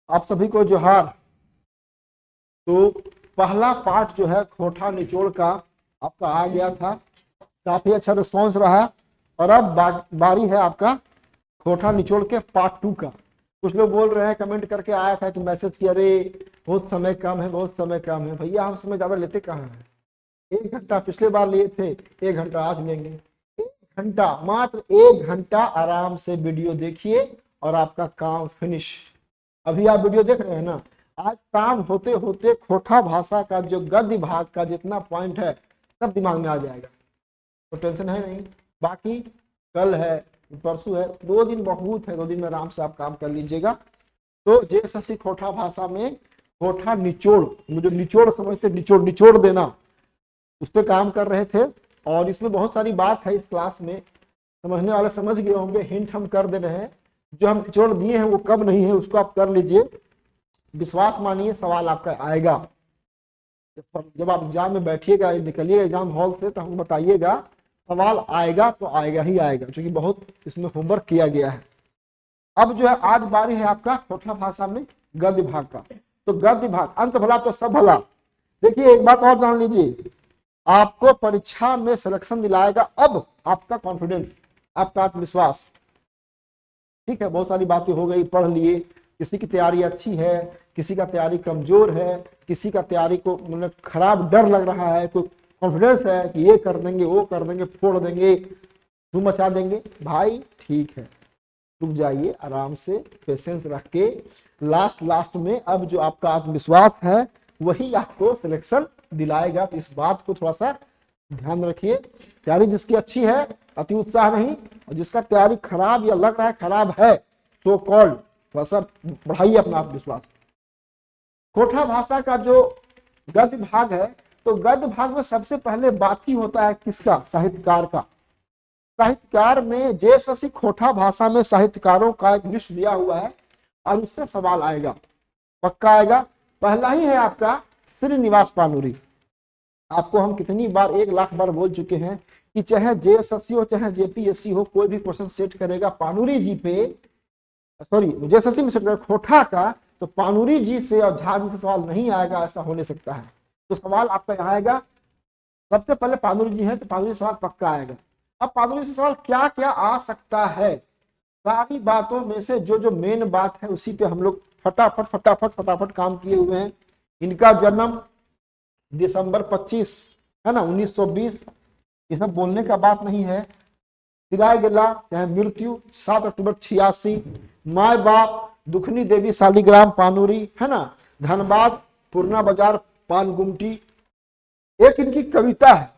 आप सभी को जोहार। तो पहला पार्ट जो है खोटा निचोड़ का आपका आ गया था, काफी अच्छा रिस्पांस रहा। और अब बारी है आपका खोटा निचोड़ के पार्ट 2 का। कुछ लोग बोल रहे हैं, कमेंट करके आया था कि मैसेज किया, अरे बहुत समय कम है, बहुत समय कम है। भैया हम समय ज्यादा लेते कहाँ हैं? 1 घंटा पिछले बार लिए थे, 1 घंटा आज लेंगे। 1 घंटा, मात्र 1 घंटा आराम से वीडियो देखिए और आपका काम फिनिश। अभी आप वीडियो देख रहे हैं ना, आज शाम होते होते खोटा भाषा का जो गद्य भाग का जितना पॉइंट है सब दिमाग में आ जाएगा, तो टेंशन है नहीं। बाकी कल है, परसों है, 2 दिन बहुत है, 2 दिन में आराम से आप काम कर लीजिएगा। तो जैसे खोटा भाषा में खोटा निचोड़, जो निचोड़ समझते, निचोड़ निचोड़ देना, उस पर काम कर रहे थे। और इसमें बहुत सारी बात है इस क्लास में, समझने वाले समझ गए होंगे। हिंट हम कर दे रहे हैं, जो हम निचोड़ दिए हैं वो कम नहीं है, उसको आप कर लीजिए। विश्वास मानिए सवाल आपका आएगा। जब आप एग्जाम में बैठिएगा, निकलिए एग्जाम हॉल से, तो हमको बताइएगा सवाल आएगा तो आएगा ही आएगा, क्योंकि बहुत इसमें होमवर्क किया गया है। अब जो है आज बारी है आपका खोटा भाषा में गद्य भाग का। तो गद्य भाग, अंत भला तो सब भला। देखिए एक बात और जान लीजिए, आपको परीक्षा में सिलेक्शन दिलाएगा अब आपका कॉन्फिडेंस, आपका आत्मविश्वास। ठीक है, बहुत सारी बातें हो गई, पढ़ लिए। किसी की तैयारी अच्छी है, किसी का तैयारी कमजोर है, किसी का तैयारी को मतलब खराब डर लग रहा है, कोई कॉन्फिडेंस है कि ये कर देंगे, वो कर देंगे, फोड़ देंगे, धूम मचा देंगे। भाई ठीक है, रुक जाइए आराम से, पेशेंस रख के। लास्ट में अब जो आपका आत्मविश्वास है वही आपको सिलेक्शन दिलाएगा। तो इस बात को थोड़ा सा ध्यान रखिए। तैयारी जिसकी अच्छी है, अति उत्साह नहीं, और जिसका तैयारी खराब या लग रहा है खराब है, तो कॉल्ड, थोड़ा सा बढ़ाइए अपना आत्मविश्वास। खोटा भाषा का जो गद्य भाग है, तो गद्य भाग में सबसे पहले बात ही होता है किसका? साहित्यकार का। साहित्यकार में जैसे खोटा भाषा में साहित्यकारों का एक लिस्ट दिया हुआ है और उससे सवाल आएगा, पक्का आएगा। पहला ही है आपका श्रीनिवास पानुरी। आपको हम कितनी बार, 1 लाख बार बोल चुके हैं कि चाहे जेएसएससी हो चाहे जेपीएससी हो, कोई भी क्वेश्चन सेट करेगा पानुरी जी पे, सॉरी जेएसएससी में सेट करेगा खोटा का, तो पानुरी जी से और झा जी से सवाल नहीं आएगा, ऐसा हो नहीं सकता है। तो सवाल आपका यहाँ आएगा, सबसे पहले पानुरी जी है तो पानुरी सवाल पक्का आएगा। अब पानुरी से सवाल क्या क्या आ सकता है, सारी बातों में से जो जो मेन बात है उसी पे हम लोग फटाफट काम किए हुए हैं। इनका जन्म दिसंबर 25 है ना 1920, ये सब बोलने का बात नहीं है। सिराय गेला चाहे मृत्यु 7 अक्टूबर 86। माए बाप दुखनी देवी शालिग्राम पानुरी है ना, धनबाद पूर्णा बाजार पानगुमटी। एक इनकी कविता है,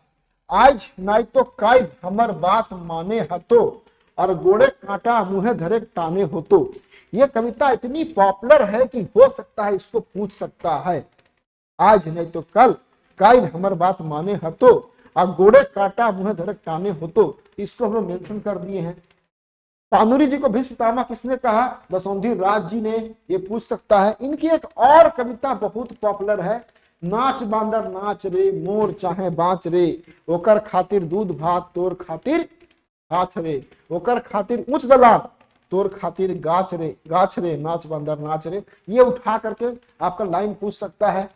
आज नाई तो काई हमर बात माने हतो और गोड़े कांटा मुहे धरे टाने हो। तो ये कविता इतनी पॉपुलर है कि हो सकता है इसको पूछ सकता है, आज नहीं तो कल काई हमर बात माने हतो और गोड़े कांटा मुहे धरे टाने हो। तो इसको हम लोग मेंशन कर दिए हैं। पानुरी जी को भीष्म पितामह किसने कहा? दशोंधी राज जी ने, ये पूछ सकता है। इनकी एक और कविता बहुत पॉपुलर है, नाच बांदर नाच रे मोर चाहे बाँच रे, ओकर खातिर दूध भात तोर खातिर गाछ रे, ओकर खातिर उच्च दलान तोर खातिर गाछ रे, नाच बांदर नाच रे। ये उठा करके आपका लाइन पूछ सकता है।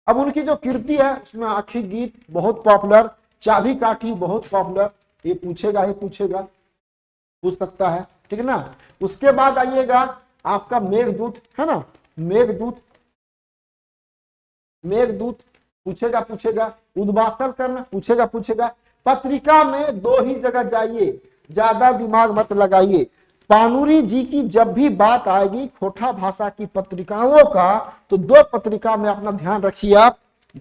अब उनकी जो कीर्ति है उसमें आखिरी गीत बहुत पॉपुलर, चाबी काठी बहुत पॉपुलर, ये पूछेगा, पूछ सकता है, ठीक है ना। उसके बाद आइएगा आपका मेघदूत है ना, मेघदूत पूछेगा। उद्वासन करना पूछेगा। पत्रिका में 2 ही जगह जाइए, ज्यादा दिमाग मत लगाइए। पानुरी जी की जब भी बात आएगी खोटा भाषा की पत्रिकाओं का, तो 2 पत्रिका में अपना ध्यान रखिए आप,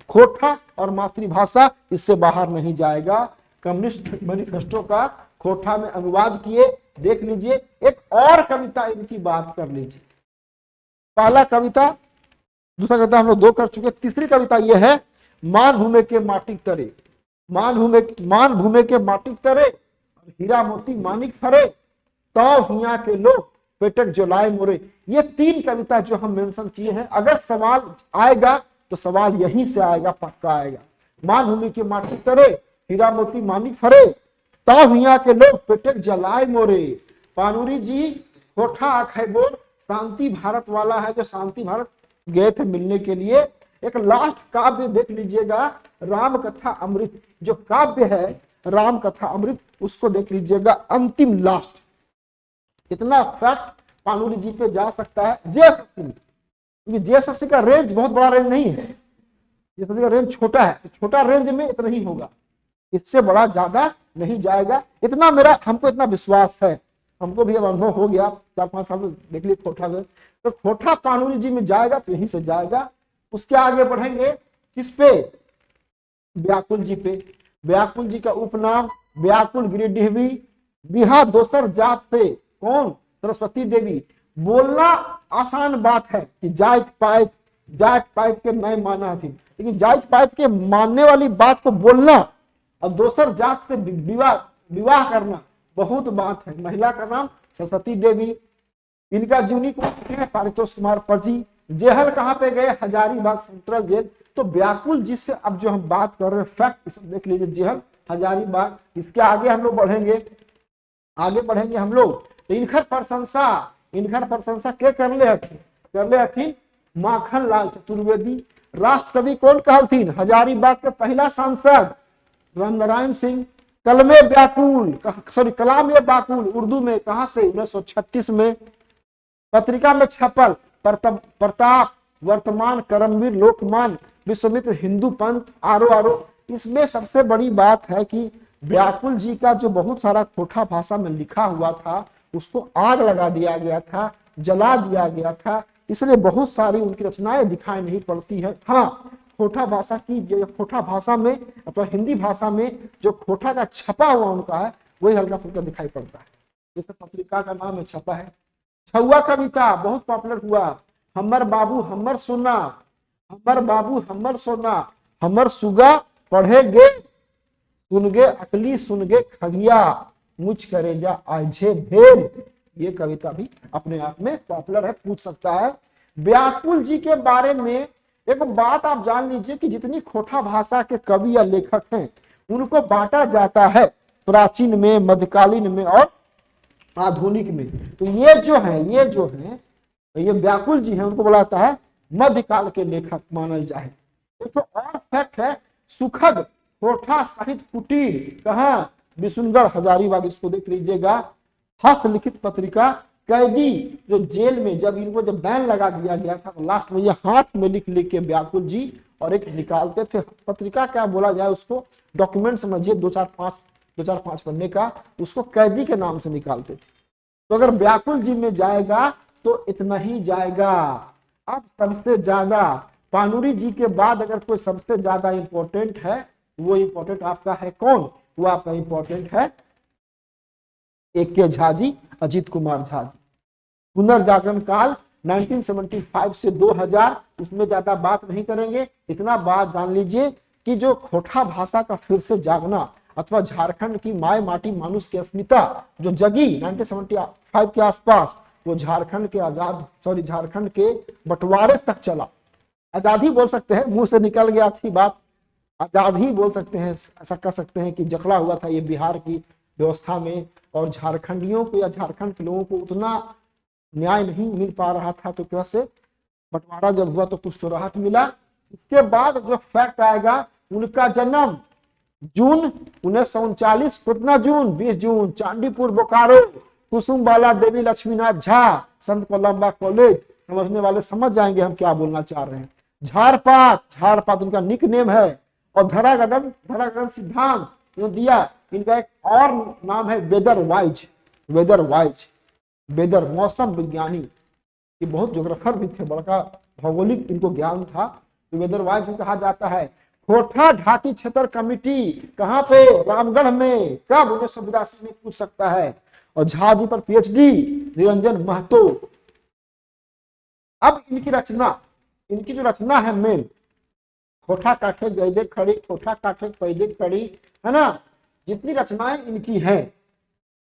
खोटा और मातृभाषा, इससे बाहर नहीं जाएगा। कम्युनिस्ट मैनिफेस्टो का खोटा में अनुवाद किए, देख लीजिए। एक और कविता इनकी बात कर लीजिए। पहला कविता, दूसरा कविता हम लोग 2 कर चुके। तीसरी कविता यह है, मान भूमि के माटी तरे, मान भूमि के माटी तरे, हीरा मोती मानिक फरे, तो हिया के लोग पेटक जलाए मोरे। ये 3 कविता जो हम मेंशन किए हैं, अगर सवाल आएगा तो सवाल यहीं से आएगा, पक्का आएगा। मान भूमि के माटी तरे, हीरा मोती मानिक फरे, तो हिया के लोग पेटक जलाए मोरे। पानुरी जी खोटा आखे बोल शांति भारत वाला है, जो शांति भारत गए थे मिलने के लिए। एक लास्ट काव्य देख लीजिएगा, राम कथा अमृत, जो काव्य है राम कथा अमृत, उसको देख लीजिएगा, अंतिम लास्ट। इतना फैक्ट पानुली जी पे जा सकता है जेएसएससी, क्योंकि जेएसएससी का रेंज बहुत बड़ा रेंज नहीं है, जेएसएससी का रेंज छोटा है, तो छोटा रेंज में इतना ही होगा, इससे बड़ा ज्यादा नहीं जाएगा। इतना मेरा हमको इतना विश्वास है, हमको भी अब अनुभव हो गया, 4-5 साल देख लिए खोटा में, तो खोटा पानुली जी में जाएगा तो यहीं से जाएगा। उसके आगे बढ़ेंगे किस पे, व्याकुल जी पे। व्याकुल जी का उपनाम व्याकुल गिरिडीहवी, बिहा दोसर जात से, कौन, सरस्वती देवी। बोलना आसान बात है कि जात पात के मैं माना थी, लेकिन जात पात के मानने वाली बात को बोलना और दोसर जात से विवाह करना बहुत बात है। महिला का नाम सरस्वती देवी। इनका जीवनी को पारितोष कुमार पजी। जेहल कहाँ पे गए, हजारीबाग सेंट्रल जेल। तो व्याकुल जी से अब जो हम बात कर रहे हैं फैक्ट देख लीजिए, जेहल हजारीबाग। इसके आगे हम लोग बढ़ेंगे हम लोग, तो इनकर प्रशंसा के कर ले हथिन माखन लाल चतुर्वेदी। राष्ट्र कवि कौन कहलथिन, हजारीबाग के पहला सांसद रामनारायण सिंह। कलाम ये बाकुल उर्दू में कहां से, 1936 में। पत्रिका में छपल प्रताप, वर्तमान, करमवीर, लोकमान, विश्वामित्र, हिंदू पंथ, आरो। इसमें सबसे बड़ी बात है कि व्याकुल जी का जो बहुत सारा खोटा भाषा में लिखा हुआ था उसको आग लगा दिया गया था, जला दिया गया था, इसलिए बहुत सारी उनकी रचनाएं दिखाई नहीं पड़ती है। हाँ, खोटा भाषा की, जो खोटा भाषा में अथवा हिंदी भाषा में जो खोटा का छपा हुआ उनका है वही हल्का फुल्का दिखाई पड़ता है। जैसे पत्रिका का नाम है छपा है। छुआ कविता बहुत पॉपुलर हुआ। हमर बाबू हमर सोना, हमर बाबू हमर सोना, हमर सुगा पढ़ेगे सुनगे अकली सुनगे खगिया, मुझ करेजा आझे भेल। ये कविता भी अपने आप में पॉपुलर है, पूछ सकता है। व्याकुल जी के बारे में एक बात आप जान लीजिए कि जितनी खोटा भाषा के कवि या लेखक हैं उनको बांटा जाता है प्राचीन में, मध्यकालीन में और आधुनिक में। तो ये जो है ये व्याकुल जी हैं, उनको बुलाता है मध्यकाल के लेखक मानल जाए। एक तो और फैक्ट है, सुखद खोटा साहित्य कुटीर कहाँ, विशुनगढ़ हजारीबाग। इसको देख लीजिएगा। हस्तलिखित पत्रिका, कैदी जो जेल में जब इनको जब बैन लगा दिया गया था तो लास्ट में ये हाथ में लिख के व्याकुल जी और एक निकालते थे। पत्रिका क्या बोला जाए उसको, डॉक्यूमेंट समझिए 2-4-5 पन्ने का, उसको कैदी के नाम से निकालते थे। तो अगर व्याकुल जी में जाएगा तो इतना ही जाएगा। अब सबसे ज्यादा पानुरी जी के बाद अगर कोई सबसे ज्यादा इंपॉर्टेंट है, वो इंपॉर्टेंट आपका है कौन, वो आपका इंपॉर्टेंट है A.K. झा जी, अजीत कुमार झा जी। पुनर्जागरण काल 1975 से 2000, इसमें ज्यादा बात नहीं करेंगे। इतना बात जान लीजिए कि जो खोटा भाषा का फिर से जागना अथवा झारखंड की माय माटी मानुष की अस्मिता जो जगी 1975 के आसपास, वो झारखंड के बंटवारे तक चला। आजादी बोल सकते हैं, मुंह से निकल गया थी बात, आजाद ही बोल सकते हैं, ऐसा कह सकते हैं कि जकड़ा हुआ था ये बिहार की व्यवस्था में, और झारखंडियों को या झारखंड के लोगों को उतना न्याय नहीं मिल पा रहा था। तो कैसे बंटवारा जब हुआ तो कुछ तो राहत मिला। इसके बाद जो फैक्ट आएगा, उनका जन्म जून 1939, कितना जून, 20 जून, चांदीपुर बोकारो, कुसुम बाला देवी लक्ष्मीनाथ झा, संत कोलंबा कॉलेज। समझने वाले समझ जाएंगे हम क्या बोलना चाह रहे हैं। झारपात उनका निक नेम है। और धरागगन सिद्धांत जो दिया, इनका एक और नाम है वेदर मौसम विज्ञानी। ये बहुत ज्योग्राफर भी थे, बड़का भौगोलिक इनको ज्ञान था, तो वेदर वाइज भी कहा जाता है। खोटा ढाकी क्षेत्र कमिटी कहाँ पे, रामगढ़ में, कब, 1982 में, पूछ सकता है। और झा जी पर PhD निरंजन महतो। अब इनकी जो रचना है मेन, खोटा काठे गैदे खड़ी, खोटा काठे पैदे खड़ी, है ना, जितनी रचनाएं इनकी हैं,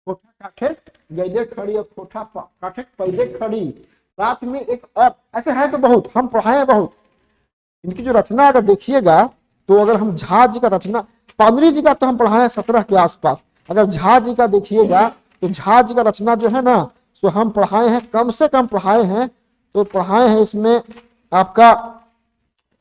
खोटा काठे गैदे खड़ी और खोटा काठे पैदे खड़ी, साथ में एक और ऐसे है तो बहुत, हम पढ़ाए बहुत। इनकी जो रचना अगर देखिएगा तो अगर हम झा जी का रचना, पादरी जी का तो हम पढ़ाए 17 के आसपास, अगर झा जी का देखिएगा तो झा जी का रचना जो है ना सो हम पढ़ाए हैं, कम से कम पढ़ाए हैं, तो पढ़ाए हैं इसमें आपका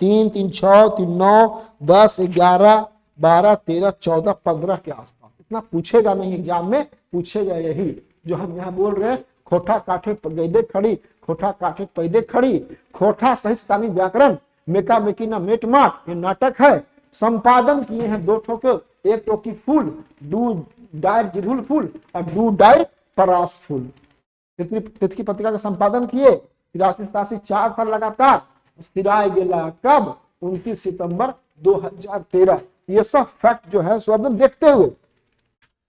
3 3 6 3 9 10 11 12 13 14 15 के आसपास। इतना पूछेगा नहीं एग्जाम में, पूछेगा यही जो हम यहाँ बोल रहे हैं, खोटा काठे गैदे खड़ी, खोटा काठे पैदे खड़ी, खोटा सहित स्थानीय व्याकरण, मेका मेकी ना मेट माट, ये नाटक है। संपादन किए हैं 2 ठोके, एक टोकी फूल, डू डायर जिरहुल फूल और डू डायर परास फूल। तितकी पत्रिका का संपादन किए 83 4 साल लगातार। सिराय गेला कब? 29 सितंबर 2013। ये सब फैक्ट जो है सो एकदम देखते हुए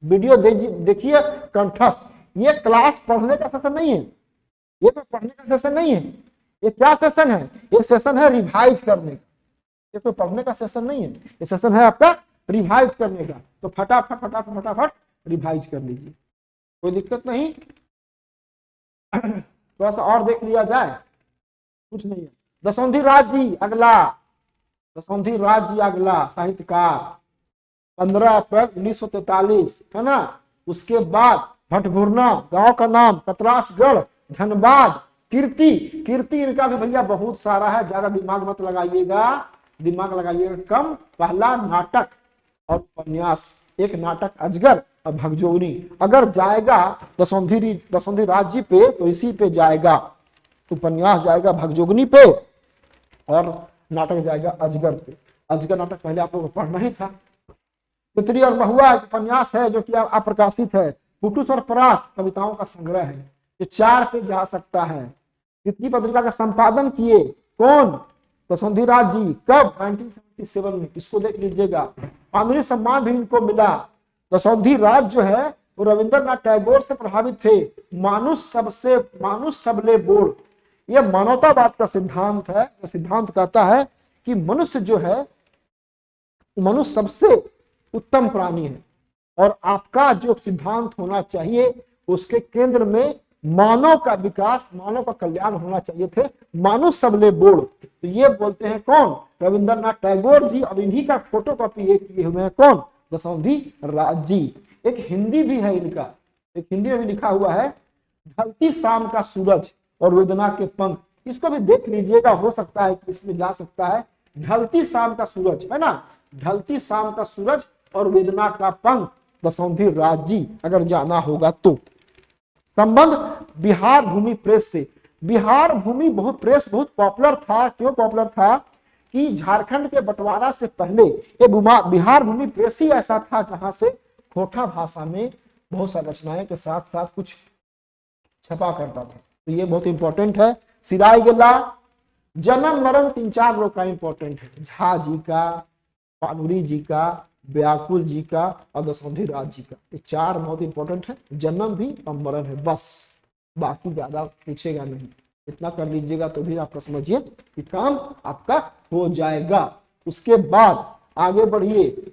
वीडियो देखिए कंठस्थ। ये क्लास पढ़ने का सेशन नहीं है, ये तो पढ़ने का सेशन नहीं है। ये क्या सेशन है? ये सेशन है रिवाइज करने का, ये तो पढ़ने का सेशन नहीं है, ये सेशन है आपका रिवाइज करने का। तो फटाफट फटाफट फटाफट रिवाइज कर लीजिए, कोई दिक्कत नहीं। थोड़ा सा और देख लिया जाए, कुछ नहीं है। दसौंधी राज जी अगला, दसौंधी राज जी अगला साहित्यकार, 15 अप्रैल 1943 है ना। उसके बाद भटभुरना गांव का नाम, कतरासगढ़, धनबाद, कीर्ति, कीर्ति इनका भी भैया बहुत सारा है, ज्यादा दिमाग मत लगाइएगा, दिमाग लगाइएगा कम। पहला नाटक और उपन्यास, एक नाटक अजगर और भगजोगनी। अगर जाएगा दसौंधी राज जी पे तो इसी पे जाएगा, उपन्यास जाएगा भगजोगनी पे और नाटक जाएगा अजगर पे। अजगर नाटक पहले आप लोगों को पढ़ना ही था। पितरी और महुआ एक उपन्यास है जो कि अप्रकाशित है। फुटूस और परास कविताओं का संग्रह है, ये 4 पे जा सकता है। तितली पत्रिका का संपादन किए कौन? दसौंधी राज जी। कब? 1977 में। इसको देख लीजिएगा। पाणिनि सम्मान भी इनको मिला। दसौंधी राज जो है वो रविंद्रनाथ टैगोर से प्रभावित थे। मानुष सबले बोल, ये मानवतावाद का सिद्धांत है। सिद्धांत कहता है कि मनुष्य जो है, मनुष्य सबसे उत्तम प्राणी है और आपका जो सिद्धांत होना चाहिए उसके केंद्र में मानव का विकास, मानव का कल्याण होना चाहिए थे। मानुष सबले बोल, तो ये बोलते हैं कौन? रविंद्रनाथ टैगोर जी। और इन्हीं का फोटो कॉपी ये किए हुए हैं कौन? दसौंधी राज जी। एक हिंदी भी है इनका, एक हिंदी में भी लिखा हुआ है, ढलती शाम का सूरज और वेदना के पंख। इसको भी देख लीजिएगा, हो सकता है कि इसमें जा सकता है। ढलती शाम का सूरज है ना, ढलती शाम का सूरज और वेदना का पंख, दसौंधी राज जी, अगर जाना होगा तो। संबंध बिहार भूमि प्रेस से। बिहार भूमि प्रेस बहुत पॉपुलर था। क्यों पॉपुलर था? कि झारखंड के बंटवारा से पहले ये बिहार भूमि प्रेस ही ऐसा था जहां से खोटा भाषा में बहुत सारी रचनाएं के साथ साथ कुछ छपा करता था। तो ये बहुत इंपॉर्टेंट है। सिराय गेला, जन्म मरण 3-4 लोग का इंपॉर्टेंट है। झा जी का, पानुरी जी का, व्याकुल जी का और दसौंधी राज जी का, ये 4 बहुत इंपॉर्टेंट है। जन्म भी और मरण है, बस बाकी ज्यादा पूछेगा नहीं। इतना कर लीजिएगा तो भी आपका समझिए कि काम आपका हो जाएगा। उसके बाद आगे बढ़िए,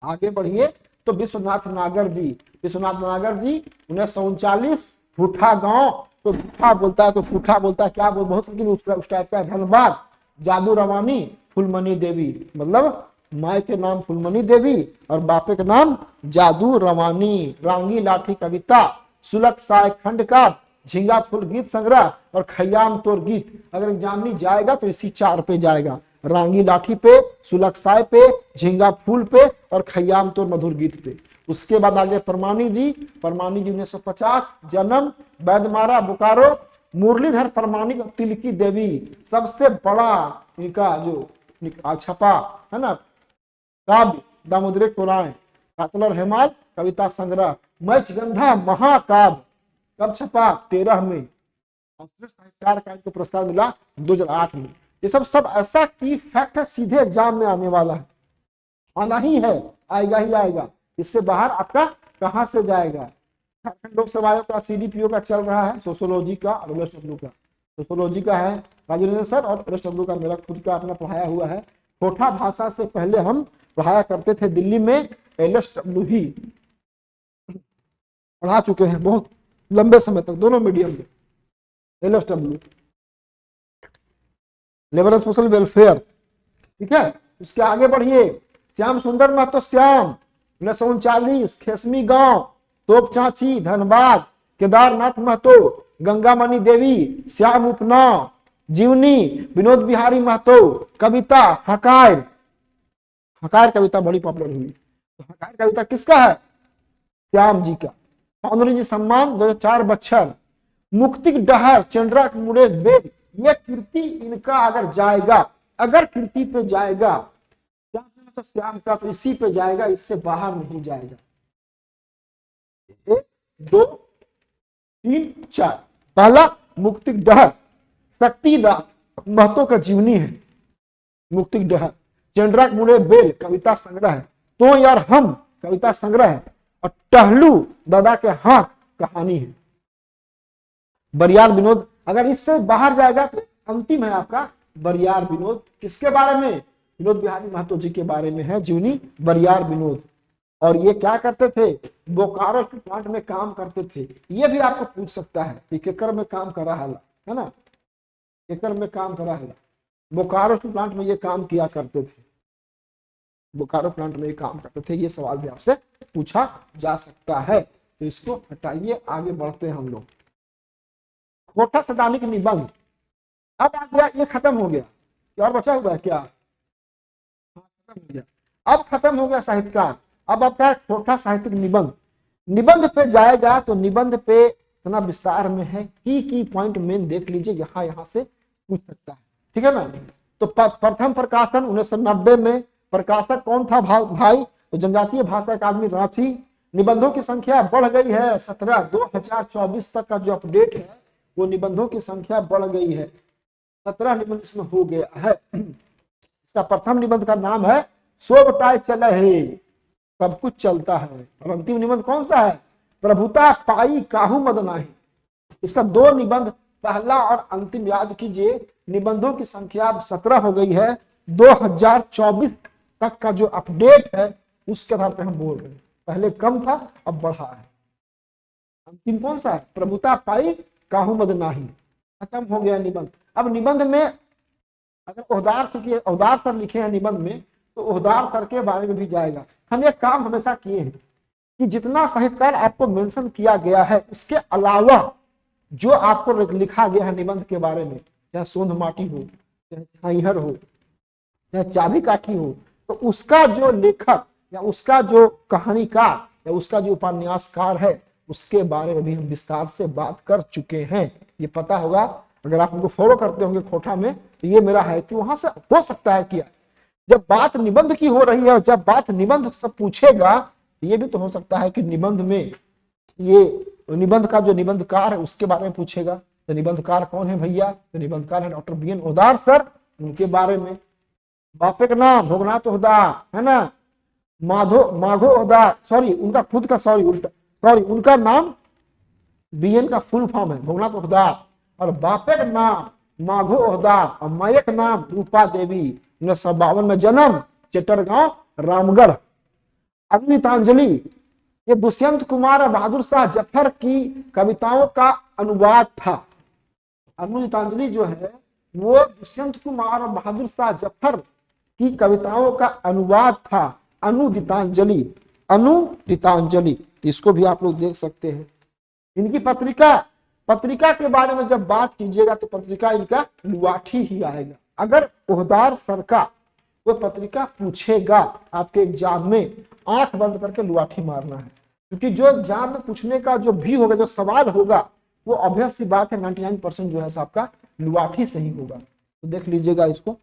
आगे बढ़िए तो विश्वनाथ नागर जी। विश्वनाथ नागर जी 1939, फूठा गांव, तो फूठा बोलता है तो फूठा बोलता है, क्या बोल, बहुत उस टाइप का। धनबाद, जादू रवानी, फुलमणि देवी, मतलब माए के नाम फुलमणि देवी और बापे का नाम जादू रवानी। रांगी लाठी कविता, सुलग साय खंड का, झिंगा फूल गीत संग्रह और खयाम तोर गीत। अगर एग्जाम में जाएगा तो इसी 4 पे जाएगा, रांगी लाठी पे, सुलग साय पे, झिंगा फूल पे और खयाम तोर मधुर गीत पे। उसके बाद आगे परमानी जी। परमानी जी 1950, जन्म बैदमारा बोकारो। मुरलीधर परमानी और तिलकी देवी, सबसे बड़ा इनका जो छपा है ना काव्य दामोदर पुराण, कातल और हेमाल कविता संग्रह, मैचगंधा महाकाव्य कब छपा? 13 में। साहित्यकार का इनको पुरस्कार मिला 2008 में। ये सब ऐसा की फैक्ट है, सीधे एग्जाम में आने वाला है, आना ही है, आएगा ही आएगा। इससे बाहर आपका कहां से जाएगा? झारखंड लोक सेवा आयोग का CDPO का चल रहा है, सोशियोलॉजी का और LSW का। सोशियोलॉजी का है राजेंद्र सर और LSW का मेरा खुद का अपना पढ़ाया हुआ है। खोटा भाषा से पहले हम पढ़ाया करते थे दिल्ली में, LSW ही पढ़ा चुके हैं बहुत लंबे समय तक, दोनों मीडियम में। LSW labour and social welfare, ठीक है। उसके आगे बढ़िए, श्याम सुंदर महतो श्याम 1939, खेसमी गांव, तोप चाची, धनबाद, केदारनाथ महतो, गंगामणि देवी, श्याम उपनाव, जीवनी, विनोद बिहारी महतो, कविता हकायर। हकायर कविता बड़ी पॉपुलर हुई। तो हकायर कविता किसका है? श्याम जी का। फाउंड्री जी सम्मान 2004 बच्चन। मुक्तिक डहर, चंद्रा मुड़े वेद, ये कीर्ति इनका अगर जाएगा, अगर कीर्ति पे जाएगा तो श्याम का तो इसी पे जाएगा, इससे बाहर नहीं जाएगा। 1 2 3 4। पहला मुक्तिक डहर, शक्तिनाथ महतो का जीवनी है मुक्तिक डहर। चंद्रा मुड़े बेल कविता संग्रह है। तो यार हम कविता संग्रह है। और टहलू दादा के हाथ कहानी है। बरियार विनोद, अगर इससे बाहर जाएगा तो अंतिम है आपका बरियार विनोद। किसके बारे में? विनोद बिहारी महतो जी के बारे में है जीवनी बरियार विनोद। और ये क्या करते थे? बोकारो प्लांट में काम करते थे। ये भी आपको पूछ सकता है कि केकर में काम करा है ना, केकर में काम करा है। बोकारो प्लांट में ये काम किया करते थे, बोकारो प्लांट में ये काम करते थे। ये सवाल भी आपसे पूछा जा सकता है। तो इसको हटाइए, आगे बढ़ते हैं हम लोग। खोटा सैद्धांतिक निबंध अब आ गया, ये खत्म हो गया। और बचा हुआ है क्या? खत्म हो गया। अब खत्म हो गया साहित्यकार। अब आपका छोटा साहित्यिक निबंध। निबंध पे जाएगा तो निबंध पे इतना विस्तार में है, की पॉइंट मेन देख लीजिए, यहाँ से पूछ सकता है। ठीक है ना। तो प्रथम प्रकाशन 1990 में। प्रकाशक कौन था भाई? तो जनजातीय भाषा अकादमी रांची। निबंधों की संख्या बढ़ गई है 17। 2024 तक का जो अपडेट है वो निबंधों की संख्या बढ़ गई है, 17 निबंध इसमें हो गया है। इसका प्रथम निबंध का नाम है सोबटाई चले है, सब कुछ चलता है। और अंतिम निबंध कौन सा है? प्रभुता पाई काहू मद नाही। इसका 2 निबंध, पहला और अंतिम, याद कीजिए। निबंधों की संख्या अब 17 हो गई है। 2024 तक का जो अपडेट है उसके आधार पर हम बोल रहे हैं। पहले कम था, अब बढ़ा है। अंतिम कौन सा है? प्रभुता पाई काहू मद नाही। खत्म हो गया निबंध। अब निबंध में अगर ओहदार सर लिखे हैं निबंध में, तो ओहदार सर के बारे में भी जाएगा। हम ये काम हमेशा किए हैं कि जितना साहित्यकार आपको मेंशन किया गया है उसके अलावा जो आपको लिखा गया है निबंध के बारे में, चाहे सोंध माटी हो, चाहे छाइहर हो, चाहे चाबी काठी हो, तो उसका जो लेखक या उसका जो कहानीकार या उसका जो उपन्यासकार है उसके बारे में भी हम विस्तार से बात कर चुके हैं। ये पता होगा, अगर आप उनको फॉलो करते होंगे खोटा में, तो ये मेरा है कि वहां से हो सकता है किया जब बात निबंध की हो रही है, जब बात निबंध से पूछेगा, ये भी तो हो सकता है कि निबंध में ये निबंध का जो निबंधकार है उसके बारे में पूछेगा। तो निबंधकार कौन है भैया? तो निबंधकार है doctor B N Ohdar sir, उनके बारे में। बापे का नाम भोगनाथ ओहदार है ना, माघो ओहदार, सॉरी उनका खुद का, उनका नाम बीएन का फुल फॉर्म है भोगनाथ ओहदार, और बापे का नाम माघो ओहदार, और माए का नाम रूपा देवी। 1952 में जन्म, चेटरगांव रामगढ़। अग्नितांजलि, ये दुष्यंत कुमार और बहादुर शाह जफर की कविताओं का अनुवाद था। अग्नितांजलि जो है वो दुष्यंत कुमार और बहादुर शाह जफर की कविताओं का अनुवाद था। अनुदितांजलि, इसको भी आप लोग देख सकते हैं। इनकी पत्रिका के बारे में जब बात कीजिएगा तो पत्रिका इनका लुआठी ही आएगा। अगर ओहदार सर का वो पत्रिका पूछेगा आपके एग्जाम में, आंख बंद करके लुआठी मारना है, क्योंकि जो एग्जाम में पूछने का जो भी होगा, जो सवाल होगा, वो ऑब्वियस सी बात है 99% जो है आपका लुआठी से ही होगा। तो देख लीजिएगा इसको,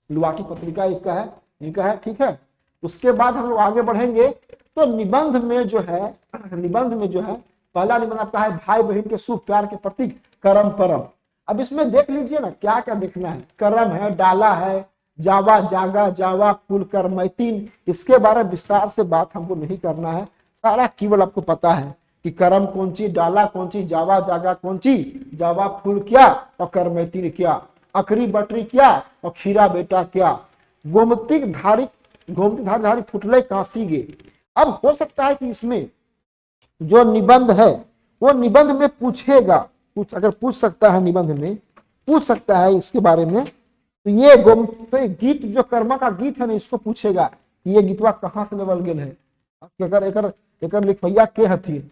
लुआठी पत्रिका इसका है, इनका है। ठीक है। उसके बाद हम लोग आगे बढ़ेंगे तो निबंध में जो है पहला निबंध आपका है भाई बहन के शुभ प्यार के प्रतीक करम परम। अब इसमें देख लीजिए ना क्या क्या देखना है। करम है, डाला है, जावा जागा, जावा फूल कर मैतीन, इसके बारे में विस्तार से बात हमको नहीं करना है। सारा कीवर्ड आपको पता है कि करम कौन ची, डाला कौन ची, जावा जागा कौन ची, जावा फूल क्या और कर मैतीन क्या, अकरी बटरी क्या और खीरा बेटा क्या, गोमती धारी फुटले कांसी गे। अब हो सकता है कि इसमें जो निबंध है वो निबंध में पूछेगा, अगर पूछ सकता है, निबंध में पूछ सकता है इसके बारे में, तो ये गीत जो कर्मा का गीत है ना, इसको पूछेगा ये गीतवा कहाँ से लेवल गेल है, अगर लिखवैया के हथिन,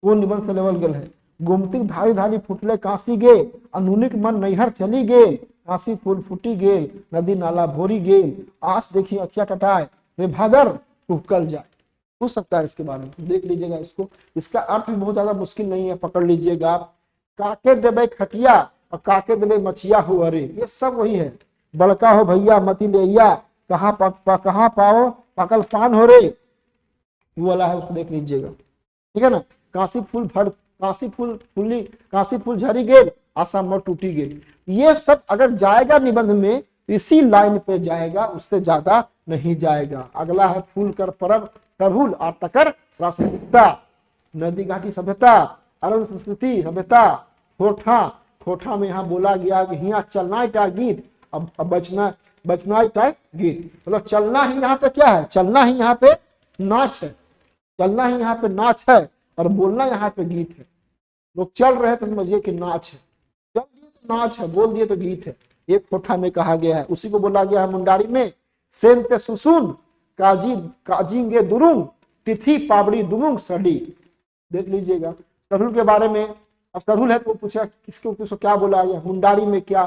वो निबंध का लेवल गेल है। गोमती धारी धारी फुटले काशी गे, अनुनिक मन नैहर चली गेल, काशी फूल फूटी गेल, नदी नाला भोरी गेल, आस देखी अखिया टटाए, रे भादर कुहकल जाए। हो सकता है इसके बारे में देख लीजिएगा इसको। इसका अर्थ भी बहुत ज्यादा मुश्किल नहीं है, पकड़ लीजिएगा आप। काके देबे खटिया और काके देबे मचिया हो अरे, ये सब वही है। बड़का हो भैया मती लेया, कहाँ पाओ पकल पान हो रे, वो वाला है, उसको देख लीजिएगा। ठीक है ना। काशी फूल झरी गेल, आशा मोर टूटी गेल। ये सब अगर जाएगा निबंध में इसी लाइन पे जाएगा, उससे ज्यादा नहीं जाएगा। अगला है फूल कर परब सरहुल और तकर प्रासंगिकता, नदी घाटी सभ्यता, अरण्य संस्कृति सभ्यता, खोठा में यहाँ बोला गया कि यहाँ चलना टा गीत, अब बचना टा गीत, मतलब चलना ही यहाँ पे क्या है, चलना ही यहाँ पे नाच है, चलना ही यहाँ पे नाच है और बोलना यहाँ पे गीत है। लोग चल रहे तो समझिए कि नाच है, चल दिए तो नाच है, बोल दिए तो गीत है। ये खोठा में कहा गया है। उसी को बोला गया है मुंडारी में, सेन पे सुसुन काजिंगे दुरुंग, तिथि पाबड़ी दुमुंग सडी। देख लीजिएगा सरहुल के बारे में। अब सरहुल है तो पूछा किसको क्या बोला गया, मुंडारी में क्या,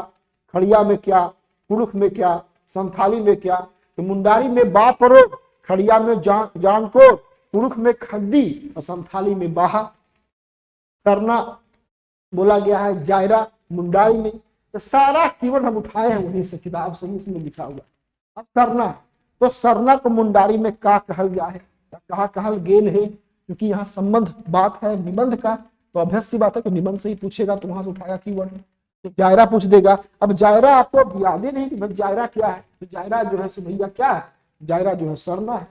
खड़िया में क्या, कुड़ुख में क्या, संथाली में क्या। तो मुंडारी में बापरो, खड़िया में जान को, कुड़ुख में खद्दी और संथाली में बाहा। सरना बोला गया है जायरा मुंडारी में। तो सारा कीवर्ड हम उठाए हैं वहीं से, किताब से, इसमें लिखा हुआ। अब सरना, तो सरना को मुंडारी में का कहल गया है, कहा कहल गेल है, क्योंकि यहाँ संबंध बात है निबंध का, तो अभ्यस सी बात है कि निबंध से ही पूछेगा तो वहां से उठाएगा कीवर्ड। तो जायरा पूछ देगा। अब जायरा आपको याद ही नहीं कि भाई जायरा क्या है, तो जायरा जो है भैया क्या है, जायरा जो है सरना है,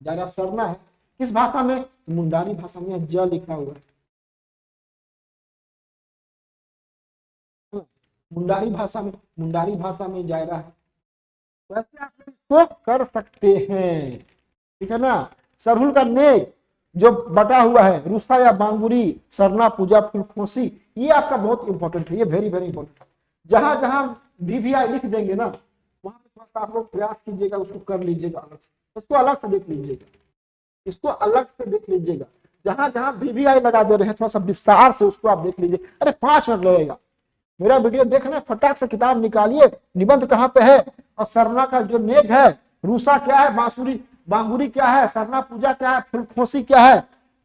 जायरा सरना है। किस भाषा में, मुंडारी भाषा में ज लिखा हुआ है, मुंडारी भाषा में जायरा है। वैसे आप इसको कर सकते हैं, ठीक है ना। सरहुल का नेक जो बटा हुआ है, रूसा या बांगुरी, सरना, पूजा, फूल खोसी, ये आपका बहुत इंपॉर्टेंट है, ये वेरी वेरी इंपॉर्टेंट है। जहां जहां VVI लिख देंगे ना, वहां पे थोड़ा सा आप लोग प्रयास कीजिएगा, उसको कर लीजिएगा अलग से, इसको अलग से देख लीजिएगा, इसको अलग से देख लीजिएगा। जहां जहां VVI लगा दे रहे हैं थोड़ा सा विस्तार से उसको आप देख लीजिए। अरे 5 मिनट लगेगा, मेरा वीडियो देखना, फटाक से किताब निकालिए, निबंध कहाँ पे है, और सरना का जो नेक है, रूसा क्या है, बांगुरी क्या है, सरना पूजा क्या है, फूल खोसी क्या है।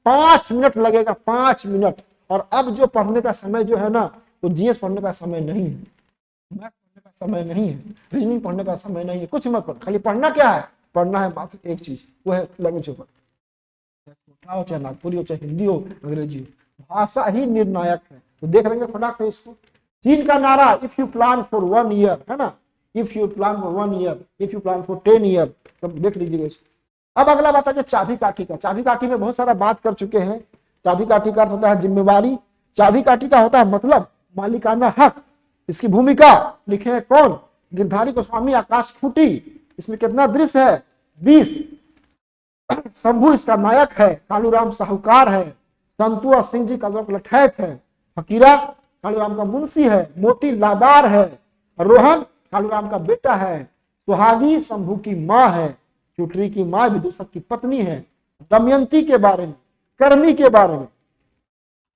5 मिनट लगेगा, 5 मिनट। और अब जो पढ़ने का समय जो है ना, तो GS पढ़ने का समय नहीं है, मैथ पढ़ने का समय नहीं है, रीजनिंग पढ़ने का समय नहीं है, कुछ मत पढ़। खाली पढ़ना क्या है, पढ़ना है मात्र एक चीज, वो है लैंग्वेज पेपर, चाहे चाहे नागपुरी हो, चाहे हिंदी हो, अंग्रेजी हो, भाषा ही निर्णायक है। तो देख लेंगे फटाक से इसको। चीन का नारा, if you plan for 1 year, है ना, if you plan for 1 year, if you plan for 10 year, सब देख लीजिएगा इसको। अब अगला बात है जो चाबी काठी का। चाबी काठी में बहुत सारा बात कर चुके हैं। चाबी काठी का अर्थ होता है जिम्मेवारी, चाबी काठी का होता है मतलब मालिकाना हक। इसकी भूमिका लिखे हैं कौन, गिरधारी गोस्वामी, आकाश फूटी। इसमें कितना दृश्य है, 20। शंभू इसका नायक है, कालूराम साहूकार है, संतु और सिंह जी का लठैत है, फकीरा कालूराम का मुंशी है, मोती लाबार है, रोहन कालूराम का बेटा है, सुहागी शंभू की माँ है, चुटरी की माँ विदूषक की पत्नी है, दमयंती के बारे में, कर्मी के बारे में,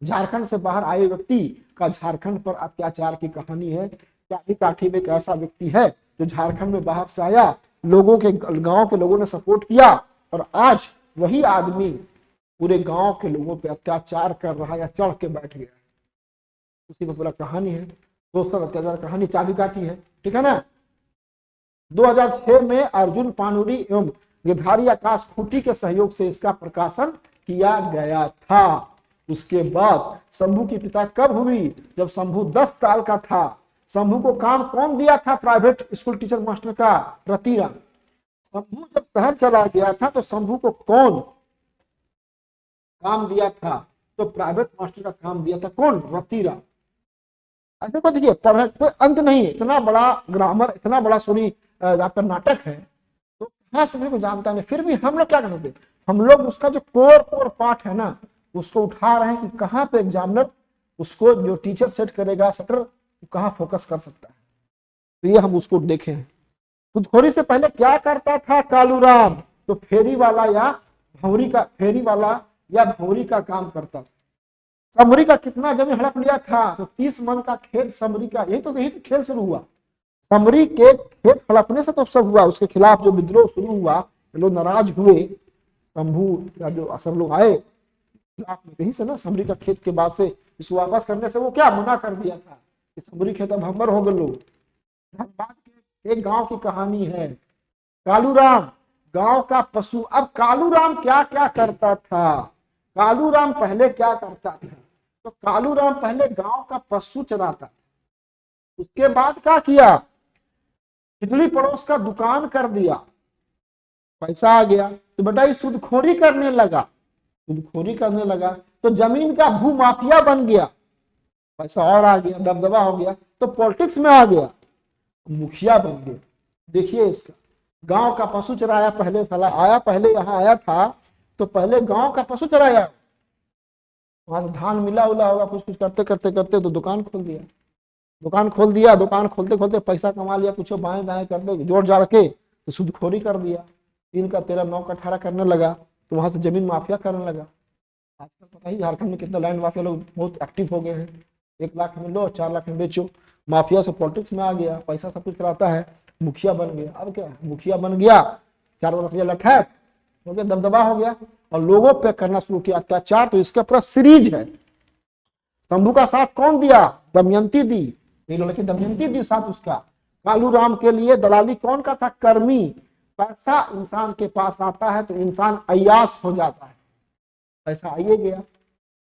झारखंड से बाहर आए व्यक्ति का झारखंड पर अत्याचार की कहानी है। चाबी काठी में एक ऐसा व्यक्ति है जो झारखंड में बाहर से आया, लोगों के गांव के लोगों ने सपोर्ट किया और आज वही आदमी पूरे गांव के लोगों पे अत्याचार कर रहा है या चढ़ के बैठ गया। उसी में पूरा कहानी है, दोस्तों अत्याचार कहानी चाबी काठी है, ठीक है ना। 2006 में अर्जुन पानुरी एवं गिरधारी आकाश फूटी के सहयोग से इसका प्रकाशन किया गया था। उसके बाद शंभू की पिता कब हुई, जब शंभू 10 साल का था। शंभू को काम कौन दिया था, प्राइवेट स्कूल टीचर मास्टर का, रतिराम। शंभू जब शहर चला गया था तो शंभू को कौन काम दिया था, तो प्राइवेट मास्टर का काम दिया था कौन, रतिराम। ऐसे को देखिए पढ़ कोई अंत नहीं है, इतना बड़ा ग्रामर, इतना बड़ा सॉरी आपका नाटक है, तो कहाँ सभी को जानता नहीं। फिर भी हम लोग क्या करते, हम लोग उसका जो कोर पार्ट है ना, उसको उठा रहे हैं कि कहाँ पे एग्जामिनर उसको जो टीचर सेट करेगा शटर कहाँ फोकस कर सकता है। तो ये हम उसको देखे हैं। तो थोड़ी से पहले क्या करता था कालूराम, तो फेरी वाला या भंवरी का, फेरी वाला या भौरी का काम करता था। समरी का कितना जमीन हड़प लिया था, तो 30 मन का खेत समरी का, यही तो खेल शुरू हुआ। समरी के खेत हड़पने से तो सब हुआ, उसके खिलाफ जो विद्रोह शुरू हुआ, लोग नाराज हुए, शंभू या जो सब लोग आए खिलाफ में, कहीं से ना समरी का खेत के बाद से इसको वापस करने से वो क्या मना कर दिया था कि समरी खेत अब हमर हो गए लोग। धनबाद के एक गांव की कहानी है, कालूराम गांव का पशु। अब कालूराम क्या क्या करता था, कालूराम पहले क्या करता था, तो कालूराम पहले गांव का पशु चराता, उसके बाद क्या किया, इडली पड़ोस का दुकान कर दिया, पैसा आ गया तो बेटा ये सूदखोरी करने लगा, सूदखोरी करने लगा तो जमीन का भू माफिया बन गया, पैसा और आ गया, दबदबा हो गया तो पॉलिटिक्स में आ गया, मुखिया बन गया। देखिए इसका, गांव का पशु चराया, पहले फला आया, पहले यहाँ आया था तो पहले गांव का पशु चराया, वहां से धान मिला उला होगा, कुछ कुछ करते करते करते तो दुकान खोल दिया, दुकान खोल दिया, दुकान खोलते खोलते पैसा कमा लिया, कुछ बाएं दाएं करते जोड़ जाड़ के तो सूदखोरी कर दिया, 3 का 13 9 का 18 करने लगा, तो वहां से जमीन माफिया करने लगा। आजकल पता ही झारखंड में कितना लैंड माफिया लोग बहुत एक्टिव हो गए हैं, 1 लाख में लो 4 लाख में बेचो, माफिया से पॉलिटिक्स में आ गया, पैसा सब कुछ कराता है, मुखिया बन गया। अब क्या, मुखिया बन गया, 4 रुपया लठैत हो गया, दबदबा हो गया और लोगों पे करना शुरू किया अत्याचार। तो इसका पूरा सीरीज है। शंभू का साथ कौन दिया, दमयंती दी, लड़की दमयंती दी साथ उसका। कालूराम के लिए दलाली कौन का था, कर्मी। पैसा इंसान के पास आता है तो इंसान अय्यास हो जाता है, पैसा आइए गया,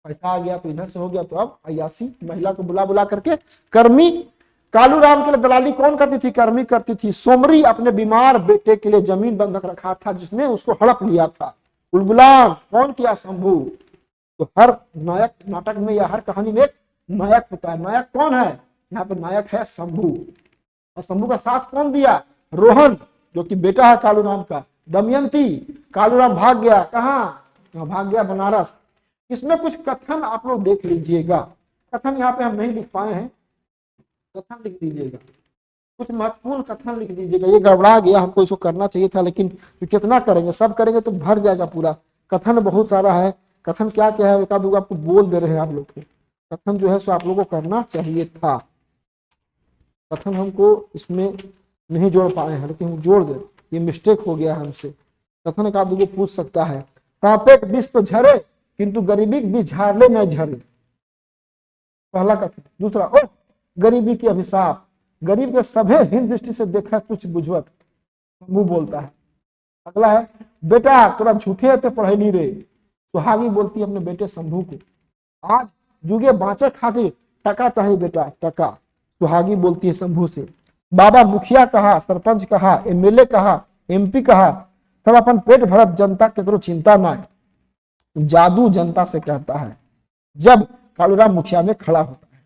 पैसा आ गया तो इधर से हो गया, तो अब अय्यासी, महिला को बुला बुला करके कर्मी। कालूराम के लिए दलाली कौन करती थी, कर्मी करती थी। सोमरी अपने बीमार बेटे के लिए जमीन बंधक रखा था, जिसने उसको हड़प लिया था। उलगुलाम कौन किया, शंभू। तो हर नायक नाटक में या हर कहानी में एक नायक होता है, नायक कौन है, यहाँ पे नायक है शंभू। और शंभू का साथ कौन दिया, रोहन जो कि बेटा है कालूराम का। दमयंती, कालूराम भाग गया, कहाँ भाग गया, बनारस। इसमें कुछ कथन आप लोग देख लीजिएगा, कथन यहाँ पे हम नहीं लिख पाए हैं, कथन लिख दीजिएगा, कुछ महत्वपूर्ण कथन लिख दीजिएगा। ये गड़बड़ा गया, हमको इसको करना चाहिए था, लेकिन कितना करेंगे, सब करेंगे तो भर जाएगा पूरा। कथन बहुत सारा है, कथन क्या क्या है, एक आध आपको बोल दे रहे हैं आप लोग को। कथन जो है सो आप लोगों को करना चाहिए था, कथन हमको इसमें नहीं जोड़ पाए हैं, लेकिन हम जोड़ दे, ये मिस्टेक हो गया हमसे। कथन एक आध को पूछ सकता है, सांपे के विष तो झरे किंतु गरीबी के विष झाड़ले न झरे, पहला कथन। दूसरा, ओ गरीबी के अभिशाप, गरीब के सभे हीन दृष्टि से देखा तुच्छ बुझवत, मुंह बोलता है। अगला है, बेटा तोरा झूठे तो पढ़े नहीं रे, सुहागी बोलती है अपने बेटे शंभू को। आज जुगे बाँचे खातिर टका चाहिए बेटा, टका, सुहागी बोलती है शंभू से। बाबा मुखिया कहा, सरपंच कहा, एमएलए कहा, एमपी कहा, सब अपन पेट भरत, जनता केकरो चिंता ना है। जादू जनता से कहता है जब कालूराम मुखिया में खड़ा होता है।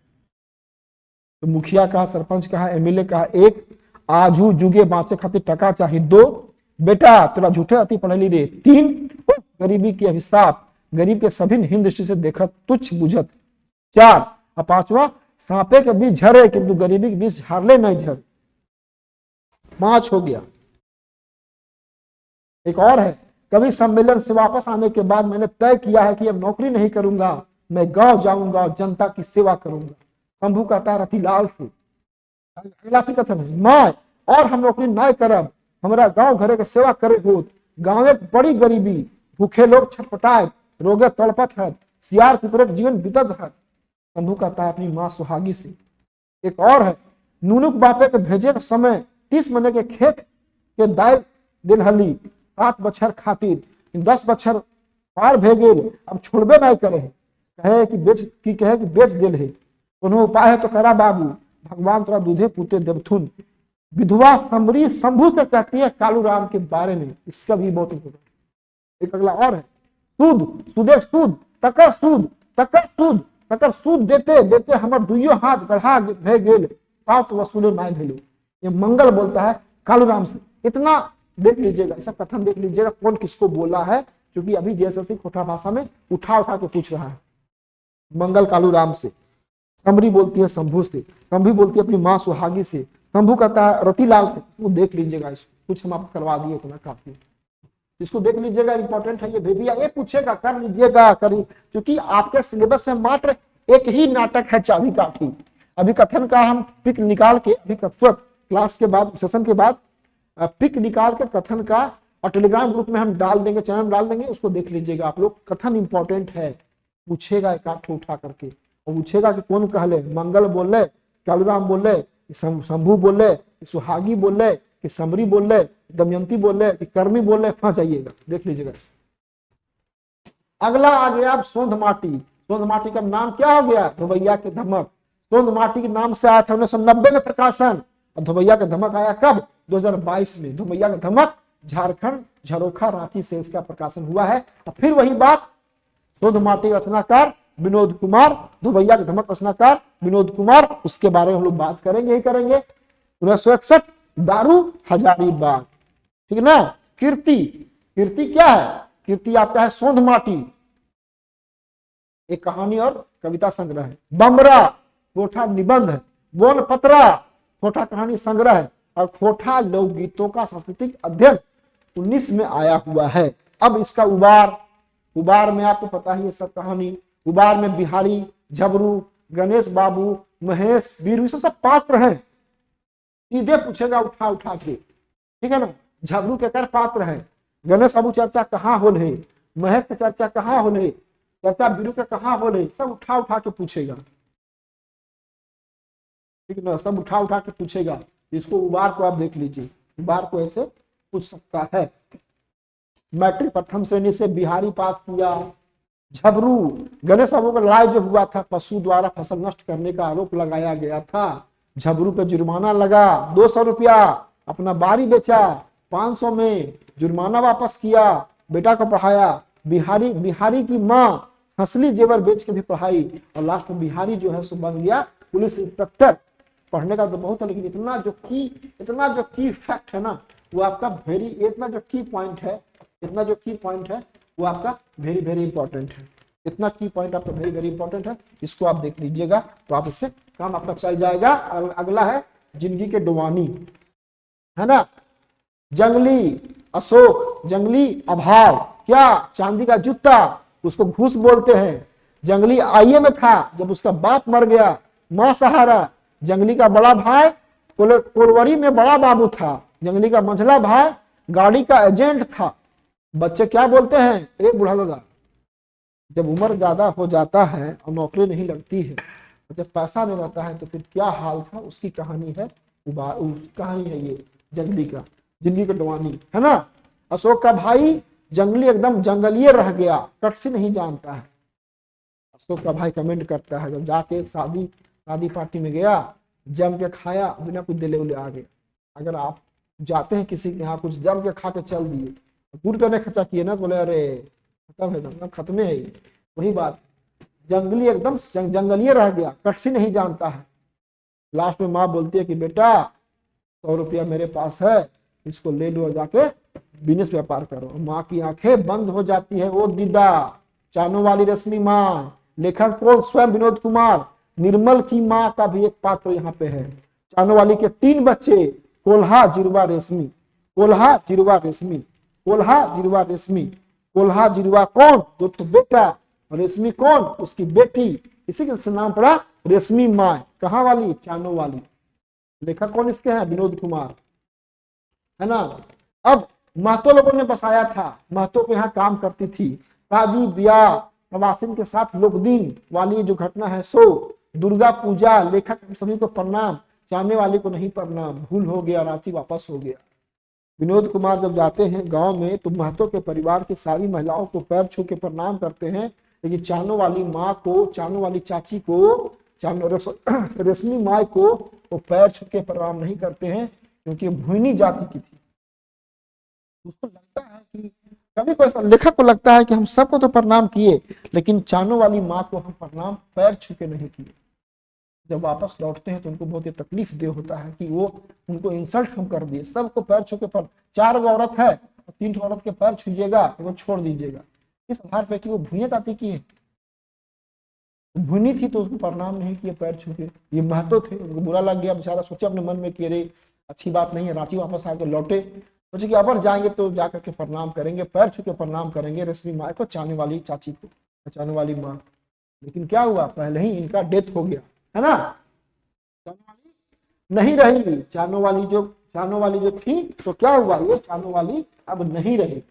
तो मुखिया कहा, सरपंच कहा, एमएलए कहा, 1 आजू जुगे बाँचे खातिर टका चाहिए, 2 बेटा तोरा झूठे अति पढ़ली रे, 3 गरीबी की अभिशाप, गरीब के सभी हीन दृष्टि से देखत तुच्छ बुझत, 4 और 5वां, सांपे के बीच झरे किंतु गरीबी के बीच झाड़ले नहीं झरे। 5 हो गया। एक और है, कभी सम्मेलन से वापस आने के बाद मैंने तय किया है कि अब नौकरी नहीं करूंगा, मैं गांव जाऊंगा और जनता की सेवा करूंगा। शंभू कहता है रतिलाल से। अगला कथन है, मैं और हम नौकरी नहीं करब, हमारा गांव घरे के सेवा करे होत, गाँव में बड़ी गरीबी, भूखे लोग छटपटाए, रोगे तड़पत है, सियार कुकुरे जीवन बीतत है। शंभू कहता है अपनी माँ सुहागी से। एक और है, नूनुक बापे के भेजे के समय 30 महीने के खेत के दाय दिलहली 7 बछर खातिर, 10 बछर पार भे गेल, अब छोड़बे नहीं करे, कहे कि बेच दिल है, कोनो उपाय है तो करा बाबू, भगवान तोरा दूधे पूते देवथुन। विधवा समरी शंभू से कहती है कालूराम के बारे में, इसका भी बहुत इम्पोर्टेंट। एक अगला और है, सूद सुदे सूद तकर सूद तकर सूद तकर सूद देते देते हमर दुइयो हाथ गढ़ा भे गेल, तात वसूले नहीं भेलू। ये मंगल बोलता है कालूराम से। इतना देख लीजिएगा, ऐसा कथन देख लीजिएगा कौन किसको बोला है, क्योंकि अभी जेएसएससी कोटा भाषा में उठा उठा के पूछ रहा है। मंगल कालूराम से, समरी बोलती है शंभू से, शंभू बोलती है अपनी माँ सुहागी से, शंभू कहता है रतिलाल से। वो देख लीजिएगा, इसको कुछ हम आप करवा दिए, इतना काफी। इसको देख लीजिएगा, इंपॉर्टेंट है ये भैया, ये पूछेगा, कर लीजिएगा, करिए, क्योंकि आपके सिलेबस से मात्र एक ही नाटक है चाबी काठी। अभी कथन का हम पिक निकाल के, अभी क्लास के बाद, सेशन के बाद पिक निकाल के कथन का और टेलीग्राम ग्रुप में हम डाल देंगे, चैनल में डाल देंगे, उसको देख लीजिएगा आप लोग। कथन इंपॉर्टेंट है, पूछेगा एक आठ उठा करके, और पूछेगा कि कौन कहले, मंगल बोल रहे, कालूराम बोल रहे, शंभू बोल रहे, सुहागी बोल रहे, कि समरी बोल रहे, दमयंती बोल रहे, कि कर्मी बोल रहे, फंस जाइएगा, देख लीजिएगा। अगला आ गया अब सोंध माटी। सोंध माटी का नाम क्या हो गया? धोबैया के धमक। सोंध माटी के नाम से आया था 1990 में प्रकाशन, और धोबैया का धमक आया कब? 2022 में। धोबैया का धमक झारखंड, झरोखा, रांची से इसका प्रकाशन हुआ है। और फिर वही बात, सोंध माटी रचनाकार विनोद कुमार, धोबैया के धमक रचनाकार विनोद कुमार, उसके बारे में हम लोग बात करेंगे ही करेंगे। 1961 दारू हजारीबाग, ठीक है ना। कीर्ति, कीर्ति क्या है? कीर्ति आपका है सोंध माटी, एक कहानी और कविता संग्रह है। बमरा खोटा निबंध है। बोन पत्रा खोटा कहानी संग्रह है। और खोटा लोकगीतों का सांस्कृतिक अध्ययन 19 में आया हुआ है। अब इसका उबार, उबार में आपको पता ही है सब कहानी। उबार में बिहारी, झबरू, गणेश बाबू, महेश, वीरू, सब पात्र हैं। सीधे पूछेगा उठा उठा के, ठीक है ना। झबरू के कर पात्र है, गणेश बाबू चर्चा कहाँ हो रहे, महेश की चर्चा कहाँ हो रहे, चर्चा वीरू के कहाँ हो रहे, सब उठा उठा के पूछेगा, ठीक है ना, सब उठा उठा के पूछेगा। इसको उबार को आप देख लीजिए, उबार को ऐसे पूछ सकता है। मैट्रिक प्रथम श्रेणी से बिहारी पास किया। झबरू, गणेश बाबू का लड़ाई जो हुआ था, पशु द्वारा फसल नष्ट करने का आरोप लगाया गया था। झबरू पे जुर्माना लगा 200 रुपया, अपना बारी बेचा, 500 में जुर्माना वापस किया, बेटा को पढ़ाया। बिहारी की माँ हंसली जेवर बेच के भी पढ़ाई, और लास्ट में बिहारी जो है सो बन गया पुलिस इंस्पेक्टर। पढ़ने का तो बहुत है, लेकिन इतना जो की फैक्ट है ना, वो आपका इतना जो की पॉइंट है वो आपका वेरी वेरी इंपॉर्टेंट है। इतना की पॉइंट आपका वेरी वेरी इंपॉर्टेंट है, इसको आप देख लीजिएगा तो आप इससे काम आपका चल जाएगा। अगला है जिंदगी के डुबानी, है ना। जंगली अशोक, जंगली अभाव, क्या? चांदी का जूता, उसको घूस बोलते हैं। जंगली आईए में था जब उसका बाप मर गया, मां सहारा। जंगली का बड़ा भाई कोलवरी में बड़ा बाबू था। जंगली का मंझला भाई गाड़ी का एजेंट था। बच्चे क्या बोलते हैं? ए बूढ़ा दादा। जब उम्र ज्यादा हो जाता है और नौकरी नहीं लगती है, जब पैसा नहीं रहता है, तो फिर क्या हाल था, उसकी कहानी है। कहानी है ये जंगली का, जिंदगी का डुबानी, है ना। अशोक का भाई जंगली एकदम जंगलिए रह गया, कट से नहीं जानता है। अशोक का भाई कमेंट करता है, जब जाके शादी पार्टी में गया, जम के खाया, बिना कुछ दिले उले आ गया। अगर आप जाते हैं किसी के यहाँ, कुछ जम के खा के चल दिए, दूर करने खर्चा किए ना, बोले अरे खत्म है, खत्म है। वही बात, जंगली एकदम जंगलिए रह गया, कट से नहीं जानता है। लास्ट में माँ बोलती है कि बेटा 100 रुपया मेरे पास है, इसको ले लो और जाके बिजनेस व्यापार करो। माँ की आंखें बंद हो जाती है। ओ दीदा, चानों वाली रश्मि माँ, लेखक को स्वयं विनोद कुमार। निर्मल की माँ का भी एक पात्र यहाँ पे है। चानों वाली के 3 बच्चे, कोल्हा जिरवा रेशमी, कोल्हा जिरवा रेशमी, कोल्हा जिरवा रेशमी। कोल्हा जिरवा कौन? 2 बेटा, रेशमी कौन? उसकी बेटी। इसी के नाम पड़ा रेशमी माँ। कहाँ वाली? चानों वाली। लेखक कौन इसके हैं? विनोद कुमार, है ना। अब महतो लोगों ने बसाया था, महतो के यहाँ काम करती थी। शादी ब्याह सवासिन के साथ लोकदिन वाली जो घटना है सो, दुर्गा पूजा, लेखक सभी को प्रणाम, चाहने वाले को नहीं प्रणाम, भूल हो गया, रांची वापस हो गया। विनोद कुमार जब जाते हैं गांव में, तो महतो के परिवार की सारी महिलाओं को पैर छू के प्रणाम करते हैं, लेकिन चानों वाली माँ को, चानों वाली चाची को, रेशमी माँ को वो पैर छू के प्रणाम नहीं करते हैं, क्योंकि भूनी जाति की थी। उसको लगता है कि कभी कोई लेखक को लगता है कि हम सबको तो प्रणाम किए, लेकिन चानों वाली माँ को हम प्रणाम पैर छू के नहीं किए। जब वापस लौटते हैं तो उनको बहुत ही तकलीफ दे होता है कि वो उनको इंसल्ट हम कर दिए। सबको पैर छू के 4 औरत है, 3 औरत के पैर छूजिएगा तो छोड़ दीजिएगा, इस आधार पे कि वो भूनिया जाति की है। भूनी थी तो उसको प्रणाम नहीं किया पैर छू के। ये महतो थे, उनको बुरा लग गया, बेचारा सोचे अपने मन में कि अरे अच्छी बात नहीं है। रांची वापस आके लौटे, सोचे कि अबर जाएंगे तो जाकर के प्रणाम करेंगे, पैर छू के प्रणाम करेंगे रश्मि माँ को, चाहने वाली चाची को, चाहने वाली माँ। लेकिन क्या हुआ, पहले ही इनका डेथ हो गया, है ना, चाहने वाली नहीं रही। चाहने वाली जो थी, तो क्या हुआ, ये चाहने वाली अब नहीं रही।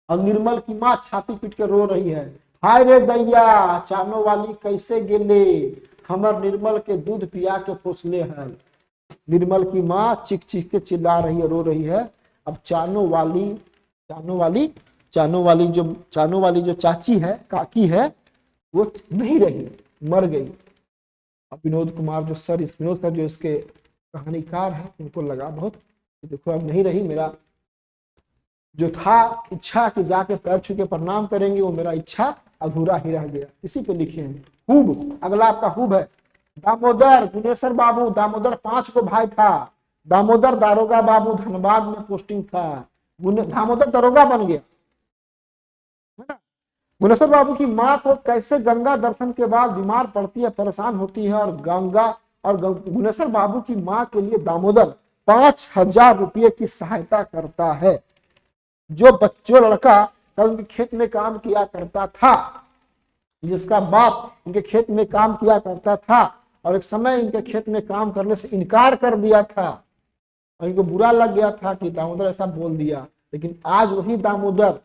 और निर्मल की माँ छाती पीट के रो रही है, हाय रे दैया, चाहने वाली कैसे गिले, हमर निर्मल के दूध पिया के पोसले है। निर्मल की माँ चीख चीख के चिल्ला रही है, रो रही है। अब चाहने वाली जो चाची है, काकी है, वो नहीं रही, मर गई। अब विनोद सर जो इसके कहानीकार है, उनको लगा बहुत, देखो अब नहीं रही, मेरा जो था इच्छा कि जाके पैर छू के प्रणाम करेंगे, वो मेरा इच्छा अधूरा ही रह गया। इसी पे लिखे हैं खूब। अगला आपका खूब है, दामोदर गुनेश्वर बाबू। दामोदर 5 को भाई था। दामोदर दारोगा बाबू धनबाद में पोस्टिंग था। दामोदर दरोगा बन गया, है ना। गुनेश्वर बाबू की माँ को कैसे गंगा दर्शन के बाद बीमार पड़ती है, परेशान होती है, और गुनेश्वर बाबू की माँ के लिए दामोदर 5,000 रुपये की सहायता करता है। जो लड़का कल उनके खेत में काम किया करता था, जिसका बाप इनके खेत में काम किया करता था, और एक समय इनके खेत में काम करने से इनकार कर दिया था, और इनको बुरा लग गया था कि दामोदर ऐसा बोल दिया। लेकिन आज वही दामोदर,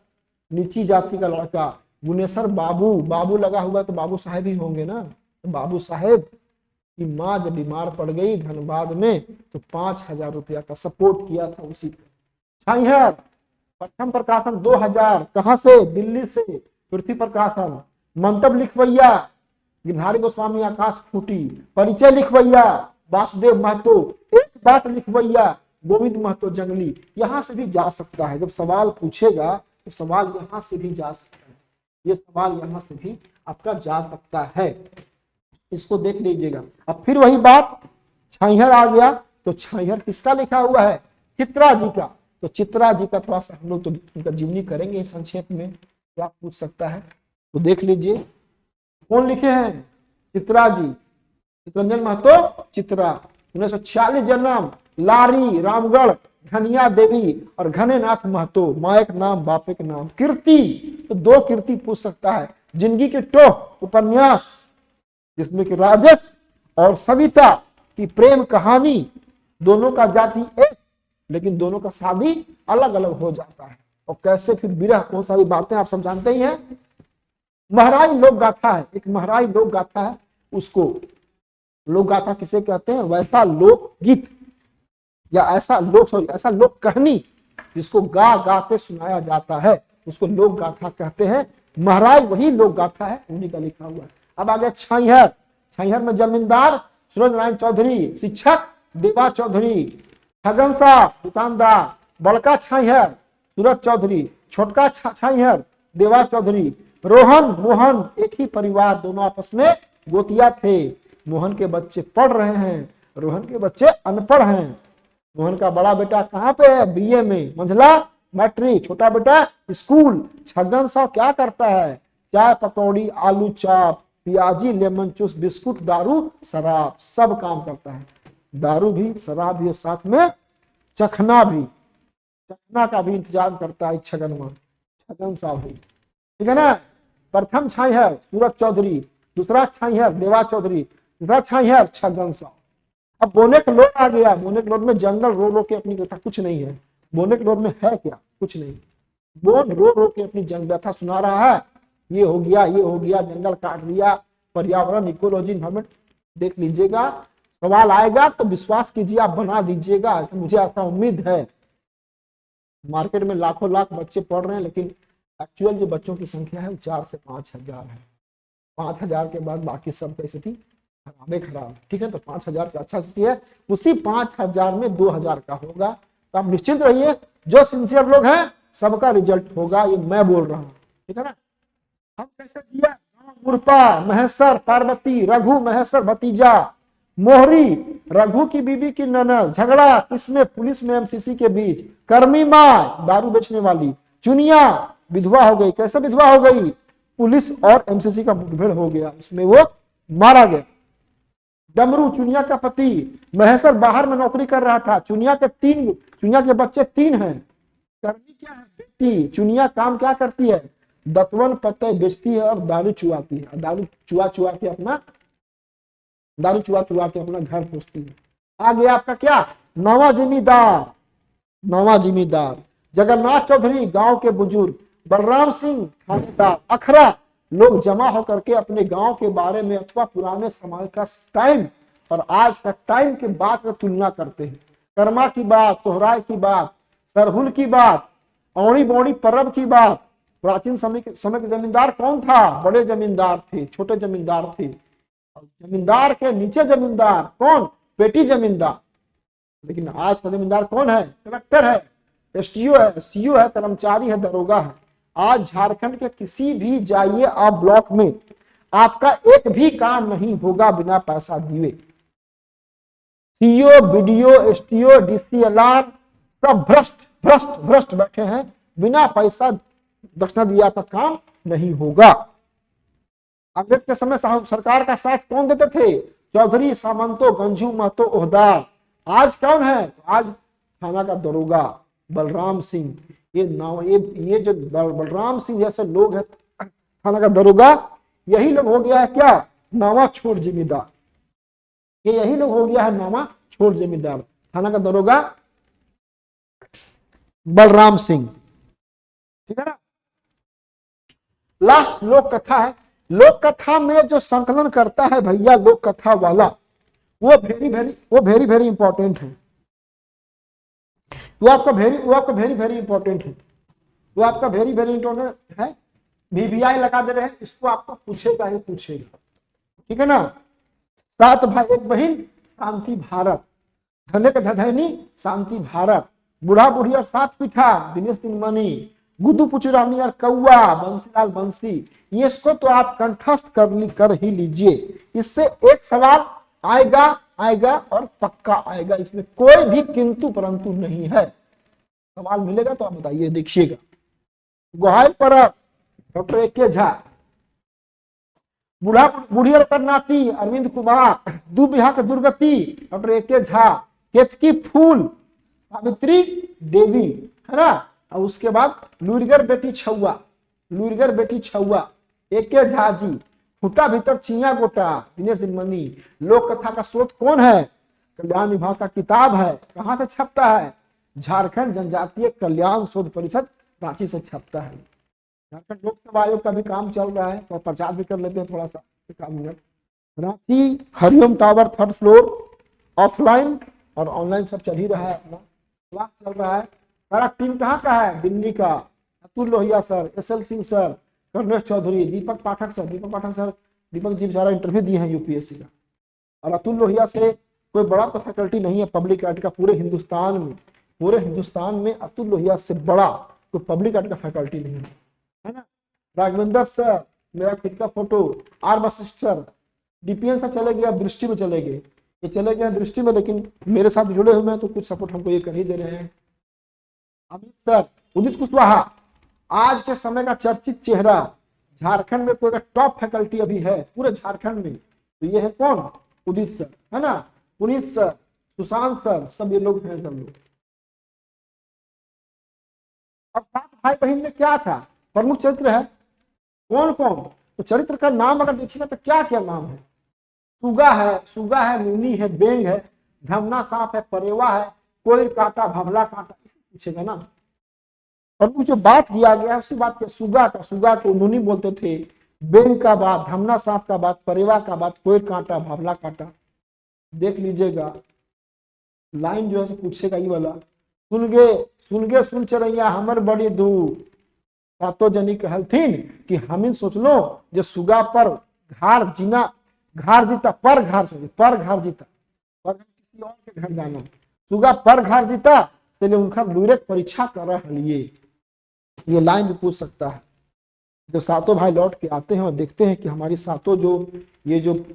नीची जाति का लड़का, गुनेश्वर बाबू लगा हुआ तो बाबू साहेब ही होंगे ना, तो बाबू साहेब की माँ जब बीमार पड़ गई धनबाद में, तो 5,000 रुपया का सपोर्ट किया था उसी छाइहर। प्रथम प्रकाशन 2000, कहां से, दिल्ली से, पृथ्वी प्रकाशन। मंतव्य लिखवैया गिरधारी गोस्वामी आकाश फूटी। परिचय लिखवैया वासुदेव महतो। एक बात लिखवैया गोविंद महतो जंगली। यहां से भी जा सकता है, जब सवाल पूछेगा तो सवाल यहां से भी जा सकता है, ये सवाल यहां से भी आपका जा सकता है, इसको देख लीजिएगा। अब फिर वही बात, छाइहर आ गया, तो छाइहर किसका लिखा हुआ है, चित्रा जी का। तो चित्रा जी का थोड़ा सा हम लोग तो उनका जीवनी करेंगे संक्षेप में, क्या पूछ सकता है, तो देख लीजिए कौन लिखे हैं, चित्रा जी, चित्रंजन महतो चित्रा। 1946 जन्म, लारी रामगढ़, धनिया देवी और घनेनाथ महतो। माँ एक नाम बाप एक नाम। कीर्ति, तो 2 कीर्ति पूछ सकता है। जिंदगी की टोह उपन्यास, जिसमें कि राजस और सविता की प्रेम कहानी, दोनों का जाति एक, लेकिन दोनों का शादी अलग अलग हो जाता है, और कैसे फिर विरह, बहुत सारी बातें आप सब जानते ही हैं। महराई लोक गाथा है, एक महराई लोक गाथा है, उसको लोक गाथा किसे कहते हैं, वैसा लोकगीत या ऐसा लोक कहानी जिसको गा गा के सुनाया जाता है, उसको लोक गाथा कहते हैं। महराई वही लोक गाथा है, उन्हीं का लिखा हुआ है। अब आ गया छाइहर। छाइहर में जमींदार सूरज नारायण चौधरी, शिक्षक देवा चौधरी, ठगन साहब दुकानदार। बड़का छाइहर सूरज चौधरी, छोटका छाइहर देवा चौधरी। रोहन मोहन एक ही परिवार, दोनों आपस में गोतिया थे। मोहन के बच्चे पढ़ रहे हैं, रोहन के बच्चे अनपढ़ हैं। मोहन का बड़ा बेटा कहाँ पे है, बीए में, मंझला मैट्रिक, छोटा बेटा स्कूल। छगन साहब क्या करता है, चाय पकौड़ी आलू चाप प्याजी लेमन जूस बिस्कुट दारू शराब सब काम करता है। दारू भी शराब भी और साथ में चखना का भी इंतजाम करता है छगन साहब भी, ठीक है ना। प्रथम छाइहर सूरज चौधरी, दूसरा छाइहर देवा चौधरी, तीसरा छाइहर छगन साहब। अब बोनेक लोड आ गया। बोनेक लोड में जंगल रो रो के अपनी कथा, कुछ नहीं है बोनेक लोड में, है क्या, कुछ नहीं। बोन रो रो के अपनी जंग व्यथा सुना रहा है, ये हो गया, जंगल काट दिया, पर्यावरण इकोलॉजी इन्वायरमेंट। देख लीजिएगा, सवाल आएगा तो विश्वास कीजिए, आप बना दीजिएगा, ऐसा मुझे ऐसा उम्मीद है। मार्केट में लाखों लाख बच्चे पढ़ रहे हैं, लेकिन एक्चुअल जो बच्चों की संख्या है वो 4 से 5,000 है। 5,000 के बाद बाकी सब की स्थिति खराब, ठीक है। तो 5,000 की अच्छा स्थिति है, उसी 5,000 में 2,000 का होगा। तो आप निश्चिंत रहिए, जो सिंसियर लोग हैं सबका रिजल्ट होगा, ये मैं बोल रहा हूँ, ठीक है ना। हम कैसे किया, मुरपा महेश्वर पार्वती, रघु महेश्वर भतीजा, मोहरी रघु की बीबी की ननद, झगड़ा किसमें, पुलिस में एमसीसी के बीच, कर्मी माँ दारू बेचने वाली, चुनिया विधवा हो गई। कैसे विधवा हो गई, पुलिस और एमसीसी का मुठभेड़ हो गया, उसमें वो मारा गया। डमरू चुनिया का पति, महेश्वर बाहर में नौकरी कर रहा था। चुनिया के बच्चे 3 हैं। करनी क्या है बेटी? चुनिया काम क्या करती है? दतवन पत्ते बेचती है और दारू चुआती है। दारू चुआ चुआ के अपना घर पोसती है। आ गया आपका क्या? नवा जिम्मेदार जगन्नाथ चौधरी गांव के बुजुर्ग, बलराम सिंह थानेदार, अखरा। लोग जमा होकर के अपने गांव के बारे में अथवा पुराने समय का टाइम और आज का टाइम के बात में तुलना करते हैं। कर्मा की बात, सोहराय की बात, सरहुल की बात, औड़ी बौड़ी पर्व की बात। प्राचीन समय के जमींदार कौन था? बड़े जमींदार थे, छोटे जमींदार थे। जमींदार के नीचे जमींदार कौन? पेटी जमींदार। लेकिन आज का जमींदार कौन है? कलेक्टर है, एसटीओ है, सीओ है, कर्मचारी है, दरोगा है। आज झारखंड के किसी भी जाइए आप ब्लॉक में, आपका एक भी काम नहीं होगा बिना पैसा दिए। सीओ, बीडीओ, एसटीओ, डीसीएलआर सब भ्रष्ट बैठे हैं। बिना पैसा दक्षिणा दिया का काम नहीं होगा। अंग्रेज के समय सरकार का साथ कौन देते थे? चौधरी, सामंतो, गंजू, महतो, ओहदार। आज कौन है? आज थाना का दरोगा बलराम सिंह। ये जो बलराम सिंह जैसे लोग हैं थाना का दरोगा, यही लोग हो गया है क्या? नावा छोड़ जिम्मेदार। ये यही लोग हो गया है नावा छोड़ जिम्मेदार। थाना का दरोगा बलराम सिंह, ठीक है ना। लास्ट लोक कथा है। लोक कथा में जो संकलन करता है भैया लोक कथा वाला, वो वेरी वेरी इंपॉर्टेंट है। वो आपका वेरी इंपॉर्टेंट है। वो आपका वेरी इंपॉर्टेंट है। वीवीआई लगा दे रहे हैं, इसको आपको पूछेगा ही पूछेगा, ठीक है ना। 7 भाई 1 बहन, शांति भारत। धने का धधैनी, शांति भारत। बूढ़ा बुढ़ी और 7 पीठा, दिनेश दिनमणि। गुड्डू पुचुरानी और कौआ, बंसीलाल बंसी। ये इसको तो आप कंठस्थ कर ही लीजिए। इससे एक सवाल आएगा और पक्का आएगा। इसमें कोई भी किंतु परंतु नहीं है। सवाल मिलेगा तो आप बताइए, देखिएगा। गोहाइल परब, डॉक्टर ए.के. झा। बूढ़ा बूढ़ी और करनाती, अरविंद कुमार। दुबिहा के दुर्गति, डॉक्टर ए.के. झा। केतकी फूल, सावित्री देवी, है ना। और उसके बाद लुरगर बेटी छुआ, ए.के. झा जी। फूटा भीतर चिया गोटा, दिनेश दिनमणि। लोक कथा का स्रोत कौन है? कल्याण विभाग का किताब है। कहां से छपता है? झारखंड जनजातीय कल्याण शोध परिषद, रांची से छपता है। झारखंड लोक सेवा आयोग का भी काम चल रहा है, तो प्रचार भी कर लेते हैं थोड़ा सा, एक minute. Ranchi Hariom tower 3rd floor, offline और ऑनलाइन सब चल ही रहा है, अपना क्लास चल रहा है। सारा टीम कहाँ का है? दिल्ली का। Atul Lohia sir, S L. Singh sir, Karnesh Chaudhary, Deepak Pathak sir. Deepak ji बेचारा इंटरव्यू दिए हैं यूपीएससी का। और अतुल लोहिया से कोई बड़ा तो फैकल्टी नहीं है पब्लिक आर्ट का पूरे हिंदुस्तान में अतुल लोहिया से बड़ा कोई पब्लिक आर्ट का फैकल्टी नहीं है ना। राघवेंद्र सर, मेरा खुद का photo. R Vashishtha sir, DPN से चले गए, दृष्टि में चले गए। ये चले गए दृष्टि में, लेकिन मेरे साथ जुड़े हुए हैं तो कुछ सपोर्ट हमको ये कर ही दे रहे हैं। अमित सर, उदित कुशवाहा, आज के समय का चर्चित चेहरा। झारखंड में कोई टॉप फैकल्टी अभी है पूरे झारखंड में तो ये है कौन? उदित सर, है ना। पुनीत सर, सुशांत सर, सब ये लोग हैं सब लोग। अब 7 भाई बहन में क्या था? प्रमुख चरित्र है कौन? तो चरित्र का नाम अगर देखिएगा तो क्या क्या नाम है? सुगा है, नीनी है, बेंग है, धमना सांप है, परेवा है, कोई कांटा, भवला कांटा, इसे पूछेगा ना। प्रमुख जो बात दिया गया है उसी बात के सुगा को नूनी बोलते थे, बेंग का बात, धमना सांप का बात, परेवा का बात, कोई कांटा, भवला कांटा। देख लीजिएगा लाइन जो है पूछेगा ये वाला। सुन चरैया हमर बड़ी दूर, सातो जनी कहलथिन कि हमिन सोच लो जो सुगा पर घार जीता, पर घार जीता, पर किसी और के घर जाना, सुगा पर घार जीता से उनका लूरे परीक्षा कर रहा लिए। ये लाइन भी पूछ सकता है। जो सातों भाई लौट के आते हैं और देखते हैं कि हमारी सातों जो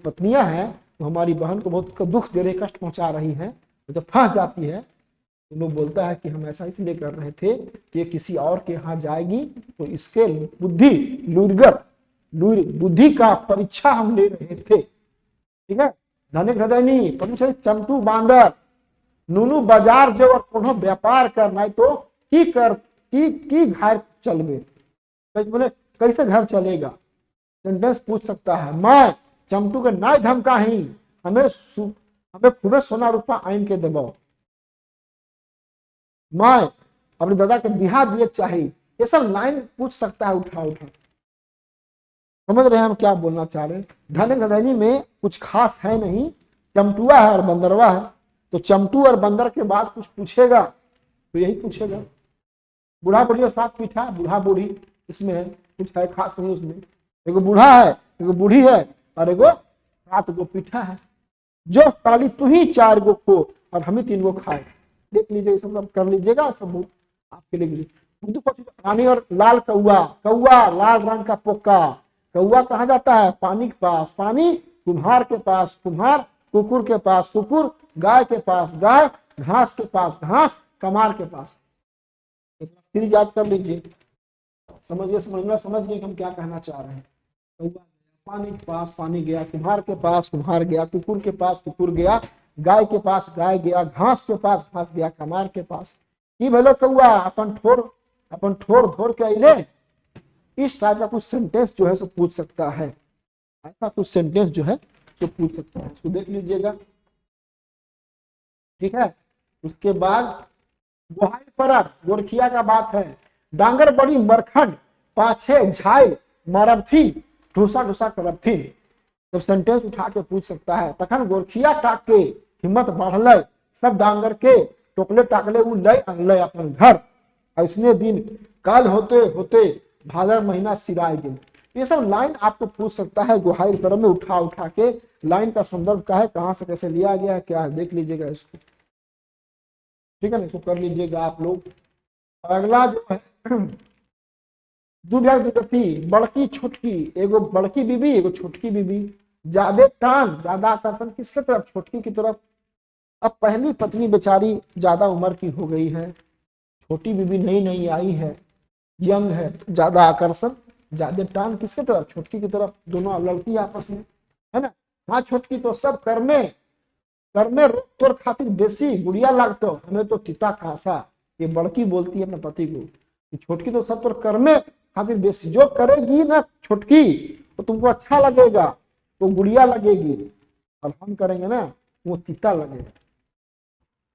पत्नियां हैं वो हमारी बहन को बहुत दुख दे रही, कष्ट पहुंचा रही हैं, तो जब फंस जाती है तो लोग बोलता है कि हम ऐसा इसलिए कर रहे थे कि ये किसी और के यहाँ जाएगी तो इसके बुद्धि का परीक्षा हम ले रहे थे, ठीक है। धनिक धदैनी पहुंचे चमटू बांदर नुनू बाजार जो और कोनो व्यापार करना तो की घर चलबे, कैसे बोले कैसे घर चलेगा, सेंटेंस पूछ सकता है। मैं चमटू के नाय धमका ही हमें खूबे सोना रुपा आइन के देबो, मैं अपने दादा के बिहार दिए चाहिए, ये सब लाइन पूछ सकता है उठा उठा। समझ रहे हैं हम क्या बोलना चाह रहे हैं। धनिक धदैनी में कुछ खास है नहीं, चमटुआ है और बंदरवा है, तो चमटू और बंदर के बाद कुछ पूछेगा तो यही पूछेगा। बूढ़ा बूढ़ी और साथ पीठा, बूढ़ा बूढ़ी इसमें है, कुछ है खास नहीं उसमें, एगो बूढ़ा है एगो बूढ़ी है और एगो 7 गो पीठा है। जो साली तू ही 4 गो खो और हम ही 3 गो खाए। देख लीजिए सब कर लीजिएगा, सब आपके लिए। उर्दू रानी और लाल कौआ, कौआ लाल रंग का पोका, कौआ कहाँ जाता है पानी के पास, पानी कुम्हार के पास, कुम्हार कुकुर के पास, कुकुर गाय के पास, गाय घास के पास, घास कमार के पास। सीरीज याद कर लीजिए, समझ गए हम क्या कहना चाह रहे हैं। कौआ पानी के पास पानी गया, कुम्हार के पास कुम्हार गया, कुकुर के पास कुकुर गया, गाय के पास गाय गया, घास के पास घास गया, कमार के पास। की भलो कौआ अपन ठोर धोर के अइले। इस टाइप का कुछ सेंटेंस जो है सो पूछ सकता है, ऐसा कुछ सेंटेंस जो है तो पूछ सकता है, इसको देख लीजिएगा। ठीक है, उसके बाद गोहाई परब गोरखिया का बात है। डांगर बड़ी मरखंड पाछे झाइल मारब थी ढूसा ढूसा करब थी। जब सेंटेंस उठा के पूछ सकता है तखन गोरखिया टाक के हिम्मत बढ़ल, सब डांगर के टोकले टाकले उ लय अनलय अपन घर। ऐसने दिन काल होते होते भादर महीना सिराय गए। ये सब लाइन आपको पूछ सकता है गोहाई परब में उठा उठा के। लाइन का संदर्भ क्या है, कहां से कैसे लिया गया है, क्या है, देख लीजिएगा इसको। ठीक है ना, इसको कर लीजिएगा आप लोग। अगला जो है दुव्यक्ति बड़की छोटकी, एगो बड़की बीबी एगो छोटकी बीबी। ज्यादा टान ज्यादा आकर्षण किसके तरफ, छोटकी की तरफ। अब पहली पत्नी बेचारी ज्यादा उम्र की हो गई है, छोटी बीबी नई नई आई है, यंग है, तो ज्यादा आकर्षण ज्यादा टान किसके तरफ, छोटकी की तरफ। दोनों लड़की आपस में, है ना। हाँ छोटकी तो सब करने रोक तोड़ खातिर बेसी गुड़िया लागतो, हमें तो तिता कासा। ये बड़की बोलती है अपने पति को कि छोटकी तो सब तोड़ करने खातिर बेसी, जो करेगी ना छोटकी तो तुमको अच्छा लगेगा, तो गुड़िया लगेगी, और हम करेंगे ना वो तिता लगेगा।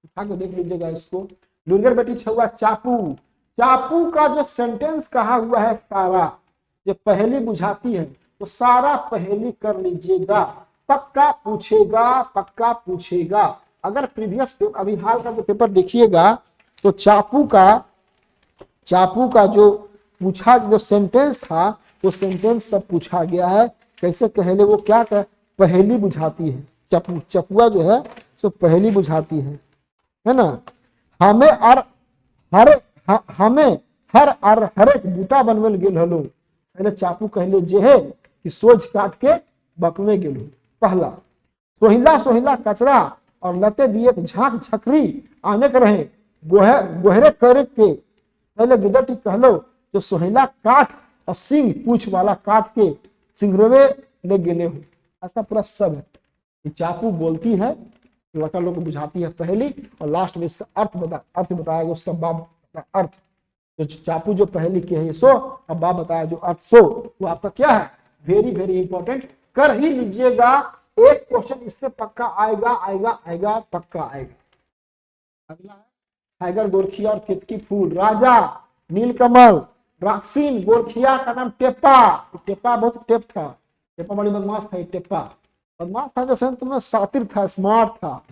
उठा के देख लीजिएगा इसको। लुरगर बेटी छुआ चापू, चापू का जो सेंटेंस कहा हुआ है सारा, जो पहेली बुझाती है, तो सारा पहेली कर लीजिएगा। पक्का पूछेगा। अगर प्रीवियस अभी हाल का जो पेपर देखिएगा तो चापू का जो पूछा, जो सेंटेंस था वो सेंटेंस सब पूछा गया है। कैसे कहले वो क्या कर पहेली बुझाती है। चपुआ जो है सो पहेली बुझाती है ना। हमें हर एक बूटा बनवेल गेल हलो। पहले चापू कहले जे है कि सोझ काट के बकवे गेलो। पहला सोहिला कचरा और लते दिए झांक झकरी आने के रहे गोहरे करे के। पहले गिदटी कहलो जो सोहिला काट और सिंह पूछ वाला काट के सिंगरवे ले गेले हो। ऐसा पूरा सब है। चापू बोलती है, लड़का लोग को बुझाती है पहली, और लास्ट में इसका अर्थ बताएगा, उसका बाप अर्थ। तो चापू जो पहली की है ये सो, अब बाप बताया जो अर्थ सो, वो आपका क्या है, वेरी वेरी इंपॉर्टेंट। कर ही लीजिएगा, एक क्वेश्चन इससे पक्का आएगा पक्का आएगा। अगला है टाइगर गोरखिया और केतकी फूल। राजा नीलकमल राक्सीन गोरखिया का नाम टेप्पा। टेप्पा बहुत टेप था, टेप्पा बड़ी बदमाश था। टेप्पा बदमाश था जैसे तुम्हें सातिर था, स्मार्ट था।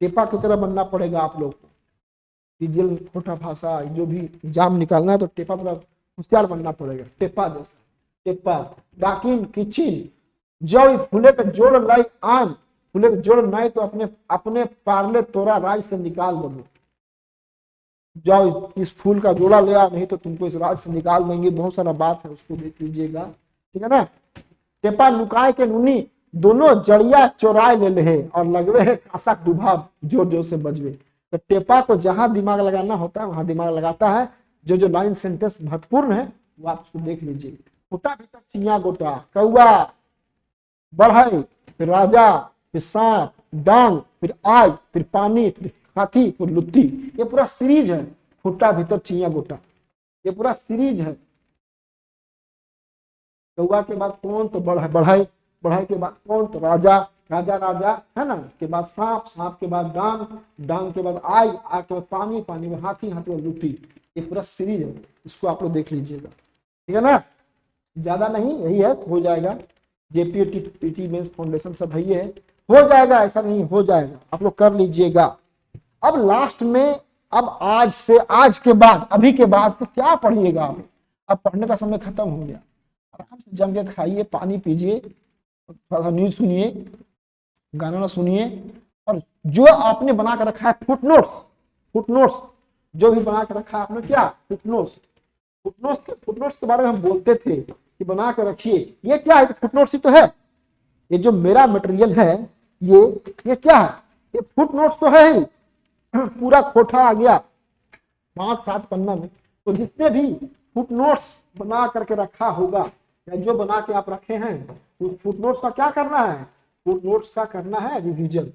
टेप्पा की तरह बनना पड़ेगा आप लोग को। जेल खोटा भाषा जो भी एग्जाम निकालना है तो टेप्पा पूरा होशियार बनना पड़ेगा, टेप्पा जैसा। टेप्पा डाकिन किचिन जो फूले के जोड़ लाई आन, फूले के जोड़ नहीं तो अपने पार्ले तोरा राज से निकाल दो। जाओ इस फूल का जोड़ा ले आ, नहीं तो तुमको इस राज से निकाल देंगे। बहुत सारा बात है, उसको देख लीजिएगा। ठीक है ना। टेपा नुकाय के नुनी दोनों जड़िया चोराए ले ले और लगवे है कासा डुभा जोर जोर से बजवे। तो टेपा को जहां दिमाग लगाना होता है वहां दिमाग लगाता है। जो लाइन सेंटेंस महत्वपूर्ण है वो आप उसको देख लीजिए। गोटा भीतर चिया गोटा, कौआ बढ़ई, राजा फिर सांप, डांग, फिर आग, फिर पानी, फिर हाथी, फिर लुत्ती। ये पूरा सीरीज है। खुट्टा भीतर चिया गोटा, ये पूरा सीरीज है। कौआ के बाद कौन, तो बढ़ाई, बढ़ाई के बाद कौन, तो राजा, राजा राजा है ना, के बाद सांप, सांप के बाद डांग, डांग के बाद आग, आग के बाद पानी, पानी में हाथी, हाथी में लुट्टी। ये पूरा सीरीज है, इसको आप लोग देख लीजिएगा, ठीक है ना। ज्यादा नहीं, यही है, हो जाएगा। जेपीटी मेंस फाउंडेशन सब है, ये है, हो जाएगा, ऐसा नहीं, हो जाएगा, आप लोग कर लीजिएगा। अब लास्ट में, अब आज से, आज के बाद, अभी के बाद से क्या पढ़िएगा आप? अब पढ़ने का समय खत्म हो गया। आराम से जम के खाइए, पानी पीजिए, थोड़ा सा न्यूज सुनिए, गाना सुनिए, और जो आपने बना कर रखा है फुटनोट्स, फुटनोट्स जो भी बना कर रखा है आपने, क्या फुटनोट्स, फुटनोट्स के बारे में हम बोलते थे कि बना कर रखिए। ये क्या है? फुटनोट्स ही तो है। ये जो मेरा मटेरियल है, ये क्या है? ये फुटनोट्स तो है ही। पूरा खोटा आ गया 5-7 पन्ना में। तो जितने भी फुटनोट्स बना करके रखा होगा, या जो बना के आप रखे हैं, उस फुटनोट्स का क्या करना है? फुटनोट्स का करना है रिवीजन,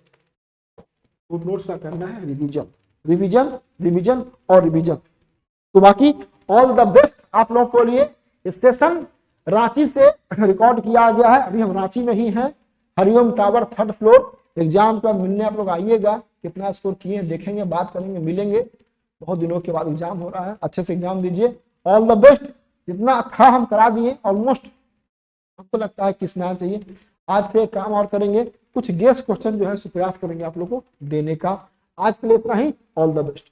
फुटनोट्स का करना है रिवीजन, रिवीजन, रिवीजन और रिवीजन। तो बाकी ऑल द बेस्ट आप लोगों को लिए। स्टेशन रांची से रिकॉर्ड किया गया है, अभी हम रांची में ही हैं, Hariom tower 3rd floor. Exam का मिलने आप लोग आइएगा, कितना स्कोर किए हैं देखेंगे, बात करेंगे, मिलेंगे। बहुत दिनों के बाद एग्जाम हो रहा है, अच्छे से एग्जाम दीजिए। All the best. जितना था हम करा दिए ऑलमोस्ट, हमको लगता है किसमें आना चाहिए। आज से एक काम और करेंगे, कुछ गेस क्वेश्चन जो है प्रयास करेंगे आप लोगों को देने का। आज के लिए इतना ही, ऑल द बेस्ट।